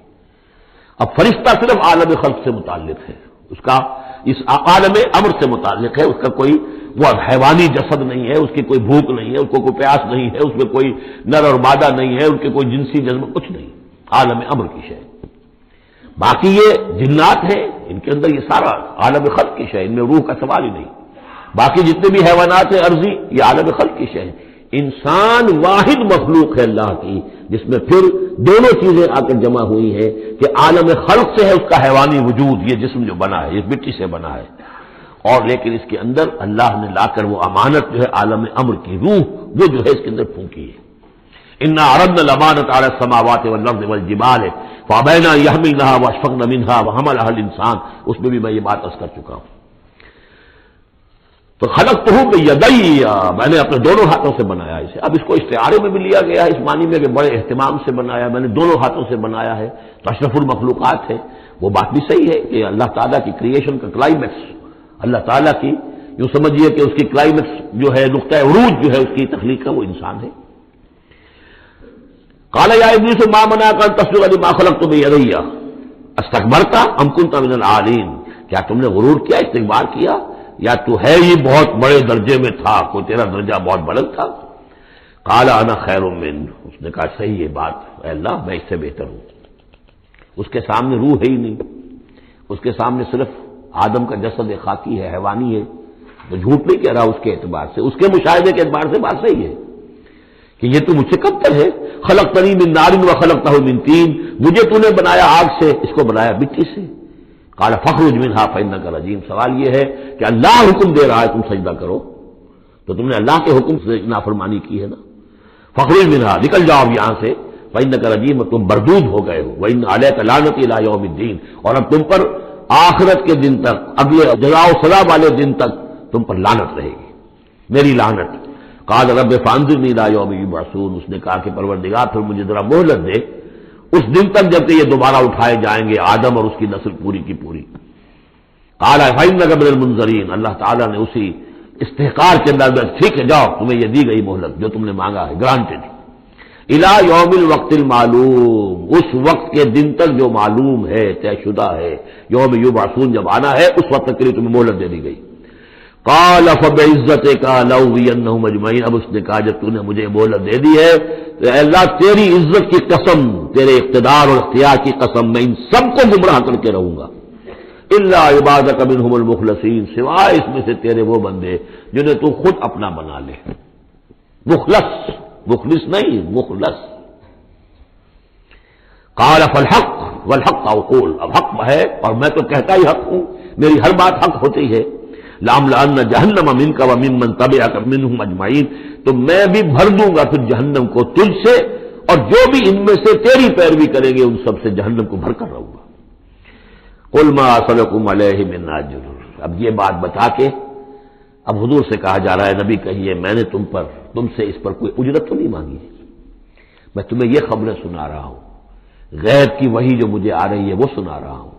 اب فرشتہ صرف عالم خلق سے متعلق ہے، اس کا اس عالم امر سے متعلق ہے، اس کا کوئی وہ حیوانی جسد نہیں ہے، اس کی کوئی بھوک نہیں ہے، اس کو کوئی پیاس نہیں ہے، اس میں کوئی نر اور مادہ نہیں ہے، ان کے کوئی جنسی جذبہ کچھ نہیں، عالم امر کی شے۔ باقی یہ جنات ہیں، ان کے اندر یہ سارا عالم خلق کی شے، ان میں روح کا سوال ہی نہیں۔ باقی جتنے بھی حیوانات ہیں ارضی، یہ عالم خلق کی شے ہے۔ انسان واحد مخلوق ہے اللہ کی، جس میں پھر دونوں چیزیں آ کر جمع ہوئی ہیں کہ عالم خلق سے ہے اس کا حیوانی وجود، یہ جسم جو بنا ہے، اس مٹی سے بنا ہے، اور لیکن اس کے اندر اللہ نے لا کر وہ امانت جو ہے عالم امر کی روح، وہ جو ہے اس کے اندر پھونکی ہے۔ انا عرضنا الامانۃ علی السماوات والارض والجبال فابین ان یحملنها واشفقن منها وحملها الانسان، اس میں بھی میں یہ بات عرض کر چکا ہوں۔ تو خلقتہ بیدی، میں نے اپنے دونوں ہاتھوں سے بنایا اسے۔ اب اس کو استعارے میں بھی لیا گیا ہے اس معنی میں کہ بڑے اہتمام سے بنایا، میں نے دونوں ہاتھوں سے بنایا ہے، تو اشرف المخلوقات ہے۔ وہ بات بھی صحیح ہے کہ اللہ تعالیٰ کی کریشن کا کلائمیکس، اللہ تعالیٰ کی یوں سمجھیے کہ اس کی کلائمیکس جو ہے، نقطہ عروج جو ہے اس کی تخلیق کا، وہ انسان ہے۔ قال یا ابلیس ما منعک ان تسجد لما خلقت بیدی استکبرت ام کنت من العالین، کیا تم نے غرور کیا، استکبار کیا، یا تو ہے ہی بہت بڑے درجے میں تھا، کوئی تیرا درجہ بہت بلند تھا؟ قال انا خیر منہ، اس نے کہا صحیح یہ بات، اے اللہ میں اس سے بہتر ہوں۔ اس کے سامنے روح ہے ہی نہیں، اس کے سامنے صرف آدم کا جسد خاکی ہے، حیوانی ہے، تو جھوٹ نہیں کہہ رہا اس کے اعتبار سے، اس کے مشاہدے کے اعتبار سے بات صحیح ہے کہ یہ تو مجھ سے کمتر ہے۔ خلقتنی من نار وخلقتہ من طین، مجھے تو نے بنایا آگ سے، اس کو بنایا مٹی سے۔ قال فاخرج منها فانک رجیم، سوال یہ ہے کہ اللہ حکم دے رہا ہے تم سجدہ کرو، تو تم نے اللہ کے حکم سے نافرمانی کی ہے نا۔ فاخرج منها، نکل جاؤ یہاں سے، فانک رجیم، تم مردود ہو گئے ہو، وان علیک لعنتی الی یوم الدین، اور اب تم پر آخرت کے دن تک، اگلے جزا و سزا والے دن تک تم پر لعنت رہے گی، میری لعنت۔ قال رب فانظرنی الی یوم یبعثون، اس نے کہا کہ پروردگار پھر مجھے ذرا مہلت دے اس دن تک جب کہ یہ دوبارہ اٹھائے جائیں گے، آدم اور اس کی نسل پوری کی پوری۔ قال فإنک من المنظرین، اللہ تعالیٰ نے اسی استحقار کے اندر ٹھیک ہے جاؤ، تمہیں یہ دی گئی مہلت جو تم نے مانگا ہے، گرانٹڈ۔ الی یوم الوقت المعلوم، اس وقت کے دن تک جو معلوم ہے، طے شدہ ہے، یوم یبعثون جب آنا ہے، اس وقت تک کے لیے تمہیں مہلت دے دی گئی۔ قال فبعزتک لأغوینہم اجمعین، اب اس نے کہا جب تو نے مجھے مہلت دے دی ہے تو اے اللہ تیری عزت کی قسم، تیرے اقتدار اور اختیار کی قسم، میں ان سب کو گمراہ کر کے رہوں گا، الا عبادک منہم المخلصین، سوائے اس میں سے تیرے وہ بندے جنہیں تو خود اپنا بنا لے، مخلص، مخلص نہیں، مخلص۔ قال فالحق والحق اقول، اب حق ہے اور میں تو کہتا ہی حق ہوں، میری ہر بات حق ہوتی ہے۔ لأملأن جہنم منک وممن تبعک منہم اجمعین، تو میں بھی بھر دوں گا پھر جہنم کو تجھ سے، اور جو بھی ان میں سے تیری پیروی کریں گے ان سب سے جہنم کو بھر کر رہوں گا۔ قل ما اسألکم علیہ من اجر، اب یہ بات بتا کے اب حضور سے کہا جا رہا ہے نبی کہیے میں نے تم سے اس پر کوئی اجرت تو نہیں مانگی، میں تمہیں یہ خبریں سنا رہا ہوں، غیب کی وحی جو مجھے آ رہی ہے وہ سنا رہا ہوں،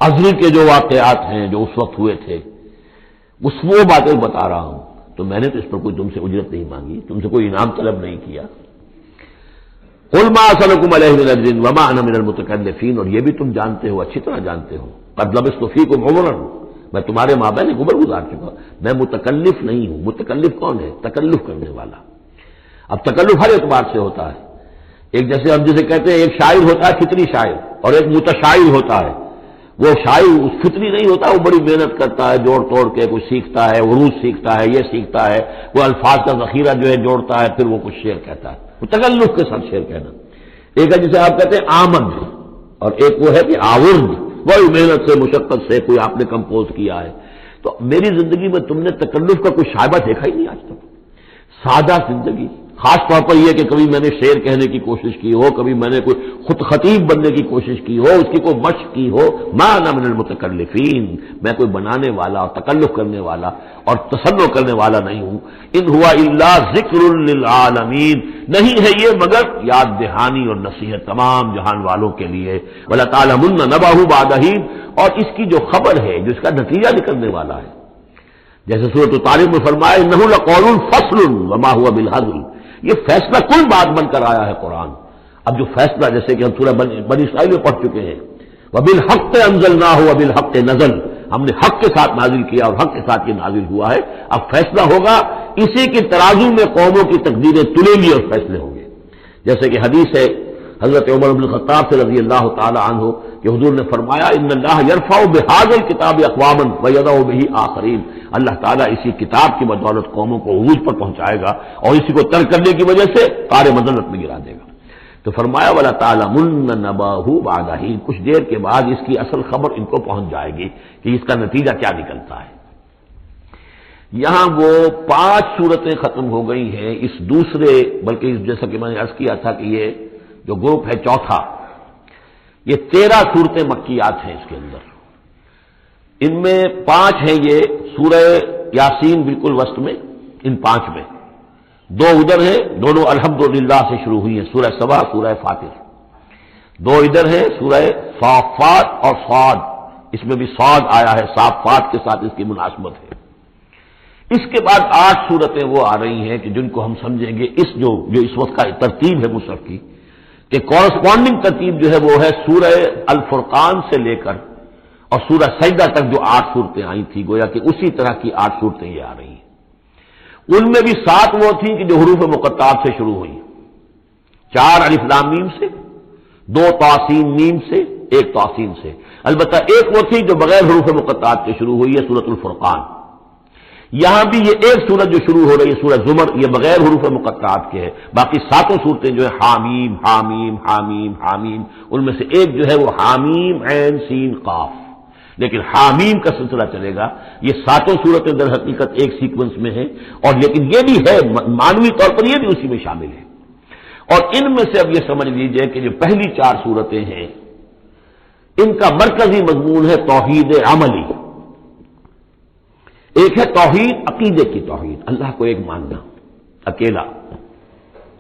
ازلی کے جو واقعات ہیں جو اس وقت ہوئے تھے وہ باتیں بتا رہا ہوں، تو میں نے تو اس پر کوئی تم سے اجرت نہیں مانگی، تم سے کوئی انعام طلب نہیں کیا۔ قل ما اسألکم علیہ من اجر وما انا من المتکلفین، اور یہ بھی تم جانتے ہو، اچھی طرح جانتے ہو، قد لبثت فیکم عمرا، میں تمہارے مابین ایک عمر گزار چکا، میں متکلف نہیں ہوں۔ متکلف کون ہے؟ تکلف کرنے والا۔ اب تکلف ہر اعتبار سے ہوتا ہے، ایک جیسے ہم جسے کہتے ہیں ایک شاعر ہوتا ہے فطری شاعر، اور ایک متشاعر ہوتا ہے۔ وہ شاعر فطری نہیں ہوتا، وہ بڑی محنت کرتا ہے، جوڑ توڑ کے کچھ سیکھتا ہے، عروج سیکھتا ہے، یہ سیکھتا ہے، وہ الفاظ کا ذخیرہ جو ہے جوڑتا ہے، پھر وہ کچھ شعر کہتا ہے، وہ تکلف کے ساتھ شعر کہنا۔ ایک ہے جسے آپ کہتے ہیں آمد، اور ایک وہ ہے کہ آورد، وہی محنت سے مشقت سے کوئی آپ نے کمپوز کیا ہے. تو میری زندگی میں تم نے تکلف کا کوئی شائبہ دیکھا ہی نہیں آج تک. سادہ زندگی، خاص طور پر یہ کہ کبھی میں نے شعر کہنے کی کوشش کی ہو، کبھی میں نے کوئی خود خطیب بننے کی کوشش کی ہو، اس کی کوئی مشق کی ہو. ما انا من المتکلفین، میں کوئی بنانے والا اور تکلف کرنے والا اور تصنع کرنے والا نہیں ہوں. ان ہوا الا ذکر للعالمین، نہیں ہے یہ مگر یاد دہانی اور نصیحت تمام جہان والوں کے لیے. وَلَتَعْلَمُنَّ نَبَأَهُ بَعْدَ حِينٍ، اور اس کی جو خبر ہے، جو اس کا نتیجہ نکلنے والا ہے، جیسے سورۃ طارق میں فرمایا انہ لقول فصل وما هو بالهزل، یہ فیصلہ کل بات بن کر آیا ہے قرآن. اب جو فیصلہ، جیسے کہ ہم سورہ بنی اسرائیل میں پڑھ چکے ہیں، وبالحق انزلناہ وبالحق نزل، ہم نے حق کے ساتھ نازل کیا اور حق کے ساتھ یہ نازل ہوا ہے. اب فیصلہ ہوگا، اسی کی ترازو میں قوموں کی تقدیریں تلیں گی اور فیصلے ہوں گے. جیسے کہ حدیث ہے حضرت عمر بن الخطاب سے رضی اللہ تعالی عنہ کہ حضور نے فرمایا ان اللہ یرفع بہذا الکتاب اقواما ویضع بہ آخرین، اللہ تعالیٰ اسی کتاب کی بدولت قوموں کو عروج پر پہنچائے گا اور اسی کو ترک کرنے کی وجہ سے قعر مذلت میں گرا دے گا. تو فرمایا وَلَتَعْلَمُنَّ نَبَأَهُ بَعْدَ حِينٍ، کچھ دیر کے بعد اس کی اصل خبر ان کو پہنچ جائے گی کہ اس کا نتیجہ کیا نکلتا ہے. یہاں وہ 5 صورتیں ختم ہو گئی ہیں اس دوسرے، بلکہ جیسا کہ میں نے عرض کیا تھا کہ یہ جو گروپ ہے چوتھا، یہ 13 صورتیں مکیات ہیں اس کے اندر. ان میں 5 ہیں یہ سورہ یاسین بالکل وسط میں، ان 5 میں 2 ادھر ہیں، دونوں الحمدللہ سے شروع ہوئی ہیں، سورہ سبا، سورہ فاطر. 2 ادھر ہیں، سورہ صافات اور صاد، اس میں بھی صاد آیا ہے، صافات کے ساتھ اس کی مناسبت ہے. اس کے بعد 8 صورتیں وہ آ رہی ہیں کہ جن کو ہم سمجھیں گے اس جو اس وقت کا ترتیب ہے مصحف کی، کہ کورسپونڈنگ ترتیب جو ہے وہ ہے سورہ الفرقان سے لے کر اور سورہ سجدہ تک جو 8 صورتیں آئی تھی، گویا کہ اسی طرح کی 8 صورتیں یہ آ رہی ہیں. ان میں بھی 7 وہ تھیں کہ جو حروف مقطعات سے شروع ہوئی، 4 الف لام میم سے، 2 طاسین میم سے، 1 طاسین سے. البتہ ایک وہ تھی جو بغیر حروف مقطعات کے شروع ہوئی ہے، سورۃ الفرقان. یہاں بھی یہ ایک سورت جو شروع ہو رہی ہے سورہ زمر، یہ بغیر حروف مقطعات کے ہے. باقی 7 صورتیں جو ہے حامیم حامیم حامیم حامیم، ان میں سے ایک جو ہے وہ حامیم عین سین قاف، لیکن حامیم کا سلسلہ چلے گا. یہ 7 صورتیں در حقیقت ایک سیکوینس میں ہیں، اور لیکن یہ بھی ہے معنوی طور پر یہ بھی اسی میں شامل ہے. اور ان میں سے اب یہ سمجھ لیجئے کہ جو پہلی 4 صورتیں ہیں ان کا مرکزی مضمون ہے توحید عملی. ایک ہے توحید عقیدے کی توحید، اللہ کو ایک ماننا اکیلا،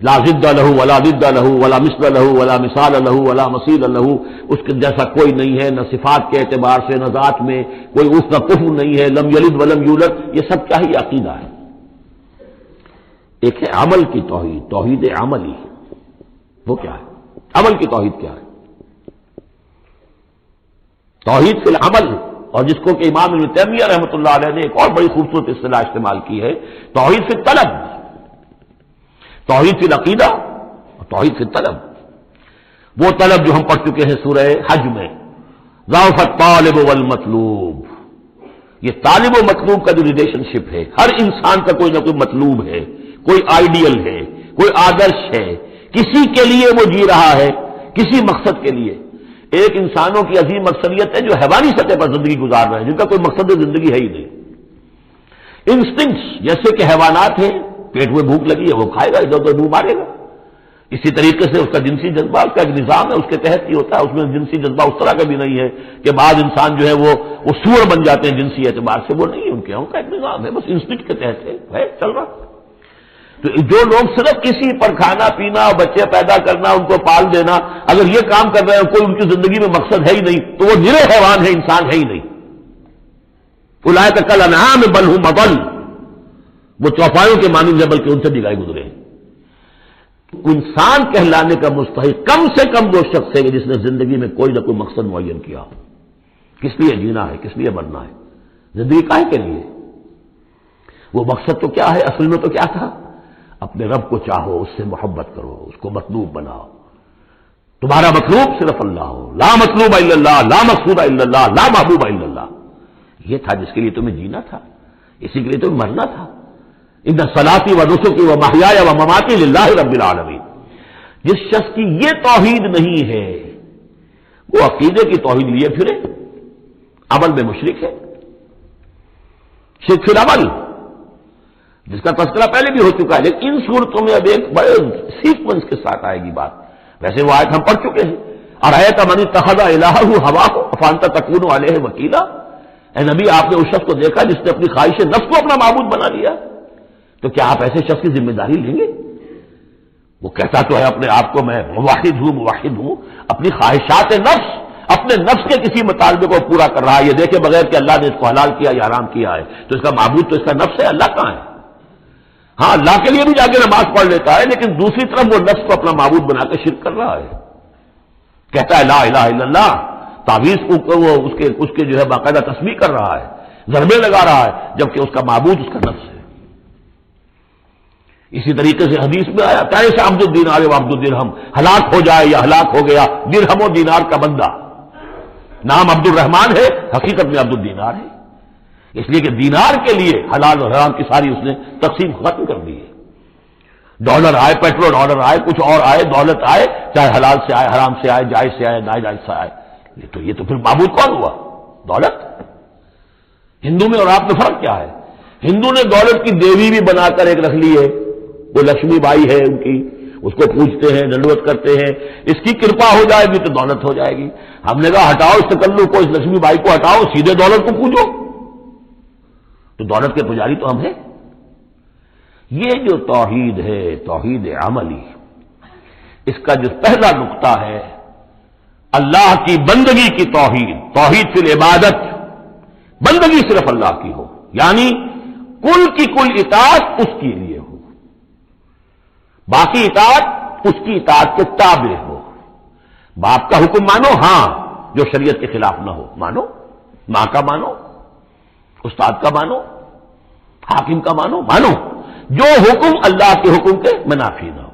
لا ضد لہ ولا ضد لہ ولا مثل لہ ولا مثال لہ ولا مثیل لہ، اس کے جیسا کوئی نہیں ہے، نہ صفات کے اعتبار سے نہ ذات میں کوئی اس کا کفر نہیں ہے، لم یلد ولم یولد. یہ سب کیا ہی عقیدہ ہے. ایک ہے عمل کی توحید، توحید عملی. وہ کیا ہے؟ عمل کی توحید کیا ہے؟ توحید فی العمل، اور جس کو کہ امام ابن تیمیہ رحمۃ اللہ علیہ نے ایک اور بڑی خوبصورت اصطلاح استعمال کی ہے، توحید فی الطلب، توحید فی العقیدہ اور توحید فی الطلب. وہ طلب جو ہم پڑھ چکے ہیں سورہ حج میں، ضعف الطالب والمطلوب. یہ طالب و مطلوب کا جو ریلیشن شپ ہے، ہر انسان کا کوئی نہ کوئی مطلوب ہے، کوئی آئیڈیل ہے، کوئی آدرش ہے، کسی کے لیے وہ جی رہا ہے، کسی مقصد کے لیے. ایک انسانوں کی عظیم مقصدیت ہے جو حیوانی سطح پر زندگی گزار رہے ہیں، جن کا کوئی مقصد زندگی ہے ہی نہیں. انسٹنکٹس جیسے کہ حیوانات ہیں، پیٹ میں بھوک لگی ہے وہ کھائے گا، ادھر ادھر منہ مارے گا. اسی طریقے سے اس کا جنسی جذبہ، اس کا ایک نظام ہے، اس کے تحت ہی ہوتا ہے. اس میں جنسی جذبہ اس طرح کا بھی نہیں ہے کہ بعض انسان جو ہے وہ سور بن جاتے ہیں جنسی اعتبار سے، وہ نہیں ہے. ان کا ایک نظام ہے، بس انسٹنکٹ کے تحت ہے چل رہا. تو جو لوگ صرف کسی پر کھانا پینا، بچے پیدا کرنا، ان کو پال دینا، اگر یہ کام کر رہے ہیں، کوئی ان کی زندگی میں مقصد ہے ہی نہیں، تو وہ نرے حیوان ہے، انسان ہے ہی نہیں. اولئک کالانعام بل ھم اضل، وہ چوپایوں کے مانند ہے بلکہ ان سے بھی گائے گزرے ہیں. انسان کہلانے کا مستحق کم سے کم وہ شخص ہے جس نے زندگی میں کوئی نہ کوئی مقصد معین کیا. کس لیے جینا ہے، کس لیے مرنا ہے، زندگی کاہے کے لیے؟ وہ مقصد تو کیا ہے؟ اصل میں تو کیا تھا؟ اپنے رب کو چاہو، اس سے محبت کرو، اس کو مطلوب بناؤ. تمہارا مطلوب صرف اللہ ہو، لا مطلوب الا اللہ، لا مقصود الا اللہ، لا محبوب الا اللہ. یہ تھا جس کے لیے تمہیں جینا تھا، اسی کے لیے تمہیں مرنا تھا. ان صلاتی و نسکی و محیای و مماتی للہ رب العالمین. جس شخص کی یہ توحید نہیں ہے وہ عقیدے کی توحید لیے پھرے، عمل میں مشرک ہے، شرک فی العمل، جس کا تذکرہ پہلے بھی ہو چکا ہے، لیکن ان صورتوں میں اب ایک بڑے سیکوینس کے ساتھ آئے گی بات۔ ویسے وہ آیت ہم پڑھ چکے ہیں، ارأیت من اتخذ الہہ ہواہ افانت تکون علیہ وکیلا، اے نبی آپ نے اس شخص کو دیکھا جس نے اپنی خواہش نفس کو اپنا معبود بنا لیا، تو کیا آپ ایسے شخص کی ذمہ داری لیں گے؟ وہ کہتا تو ہے اپنے آپ کو میں موحد ہوں، اپنی خواہشات نفس، اپنے نفس کے کسی مطالبے کو پورا کر رہا ہے، یہ دیکھے بغیر کہ اللہ نے اس کو حلال کیا یا حرام کیا ہے، تو اس کا معبود تو اس کا نفس ہے، اللہ کہاں ہے؟ ہاں اللہ کے لیے بھی جا کے نماز پڑھ لیتا ہے، لیکن دوسری طرف وہ نفس کو اپنا معبود بنا کے شرک کر رہا ہے، کہتا ہے لا الہ الا اللہ، تعویذ کو وہ اس کے جو ہے باقاعدہ تسبیح کر رہا ہے، ضربے لگا رہا ہے، جبکہ اس کا معبود اس کا نفس ہے۔ اسی طریقے سے حدیث میں آیا کیسے عبد الدینار و عبد الدرہم، ہلاک ہو جائے یا ہلاک ہو گیا درہم و دینار کا بندہ، نام عبد الرحمان ہے، حقیقت میں عبد الدینار ہے، اس لیے کہ دینار کے لیے حلال اور حرام کی ساری اس نے تقسیم ختم کر دی ہے۔ ڈالر آئے، پیٹرول ڈالر آئے، کچھ اور آئے، دولت آئے، چاہے حلال سے آئے، حرام سے آئے، جائز سے آئے، ناجائز سے آئے، یہ تو پھر معبود کون ہوا؟ دولت۔ ہندو میں اور آپ میں فرق کیا ہے؟ ہندو نے دولت کی دیوی بھی بنا کر ایک رکھ لی ہے، وہ لکشمی بائی ہے ان کی، اس کو پوجتے ہیں، دنڈوت کرتے ہیں، اس کی کرپا ہو جائے گی تو دولت ہو جائے گی۔ ہم نے کہا ہٹاؤ اس تکلف کو، اس لکشمی بائی کو ہٹاؤ، سیدھے دولت کو پوجو، تو دولت کے پجاری تو ہم ہیں۔ یہ جو توحید ہے، توحید عملی، اس کا جو پہلا نقطہ ہے اللہ کی بندگی کی توحید، توحید فی العبادت، بندگی صرف اللہ کی ہو، یعنی کل کی کل اطاعت اس کے لیے ہو، باقی اطاعت اس کی اطاعت کے تابع ہو۔ باپ کا حکم مانو، ہاں، جو شریعت کے خلاف نہ ہو مانو، ماں کا مانو، استاد کا مانو، حاکم کا مانو، جو حکم اللہ کے حکم کے منافی نہ ہو۔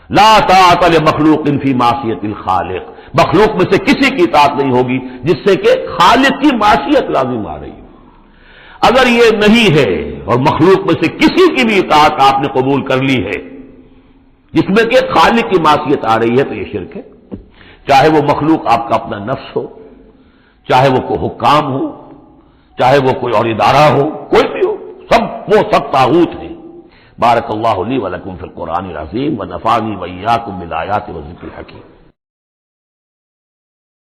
لا طاعت لمخلوق فی معصیت الخالق، مخلوق میں سے کسی کی اطاعت نہیں ہوگی جس سے کہ خالق کی معصیت لازم آ رہی ہو۔ اگر یہ نہیں ہے اور مخلوق میں سے کسی کی بھی اطاعت آپ نے قبول کر لی ہے جس میں کہ خالق کی معصیت آ رہی ہے تو یہ شرک ہے، چاہے وہ مخلوق آپ کا اپنا نفس ہو، چاہے وہ کوئی حکام ہو، چاہے وہ کوئی اور ادارہ ہو، کوئی بھی ہو، وہ سب طاغوت ہیں۔ بارک اللہ لی ولکم فی القرآن العظیم ونفعنی وإیاکم بالآیات والذکر الحکیم۔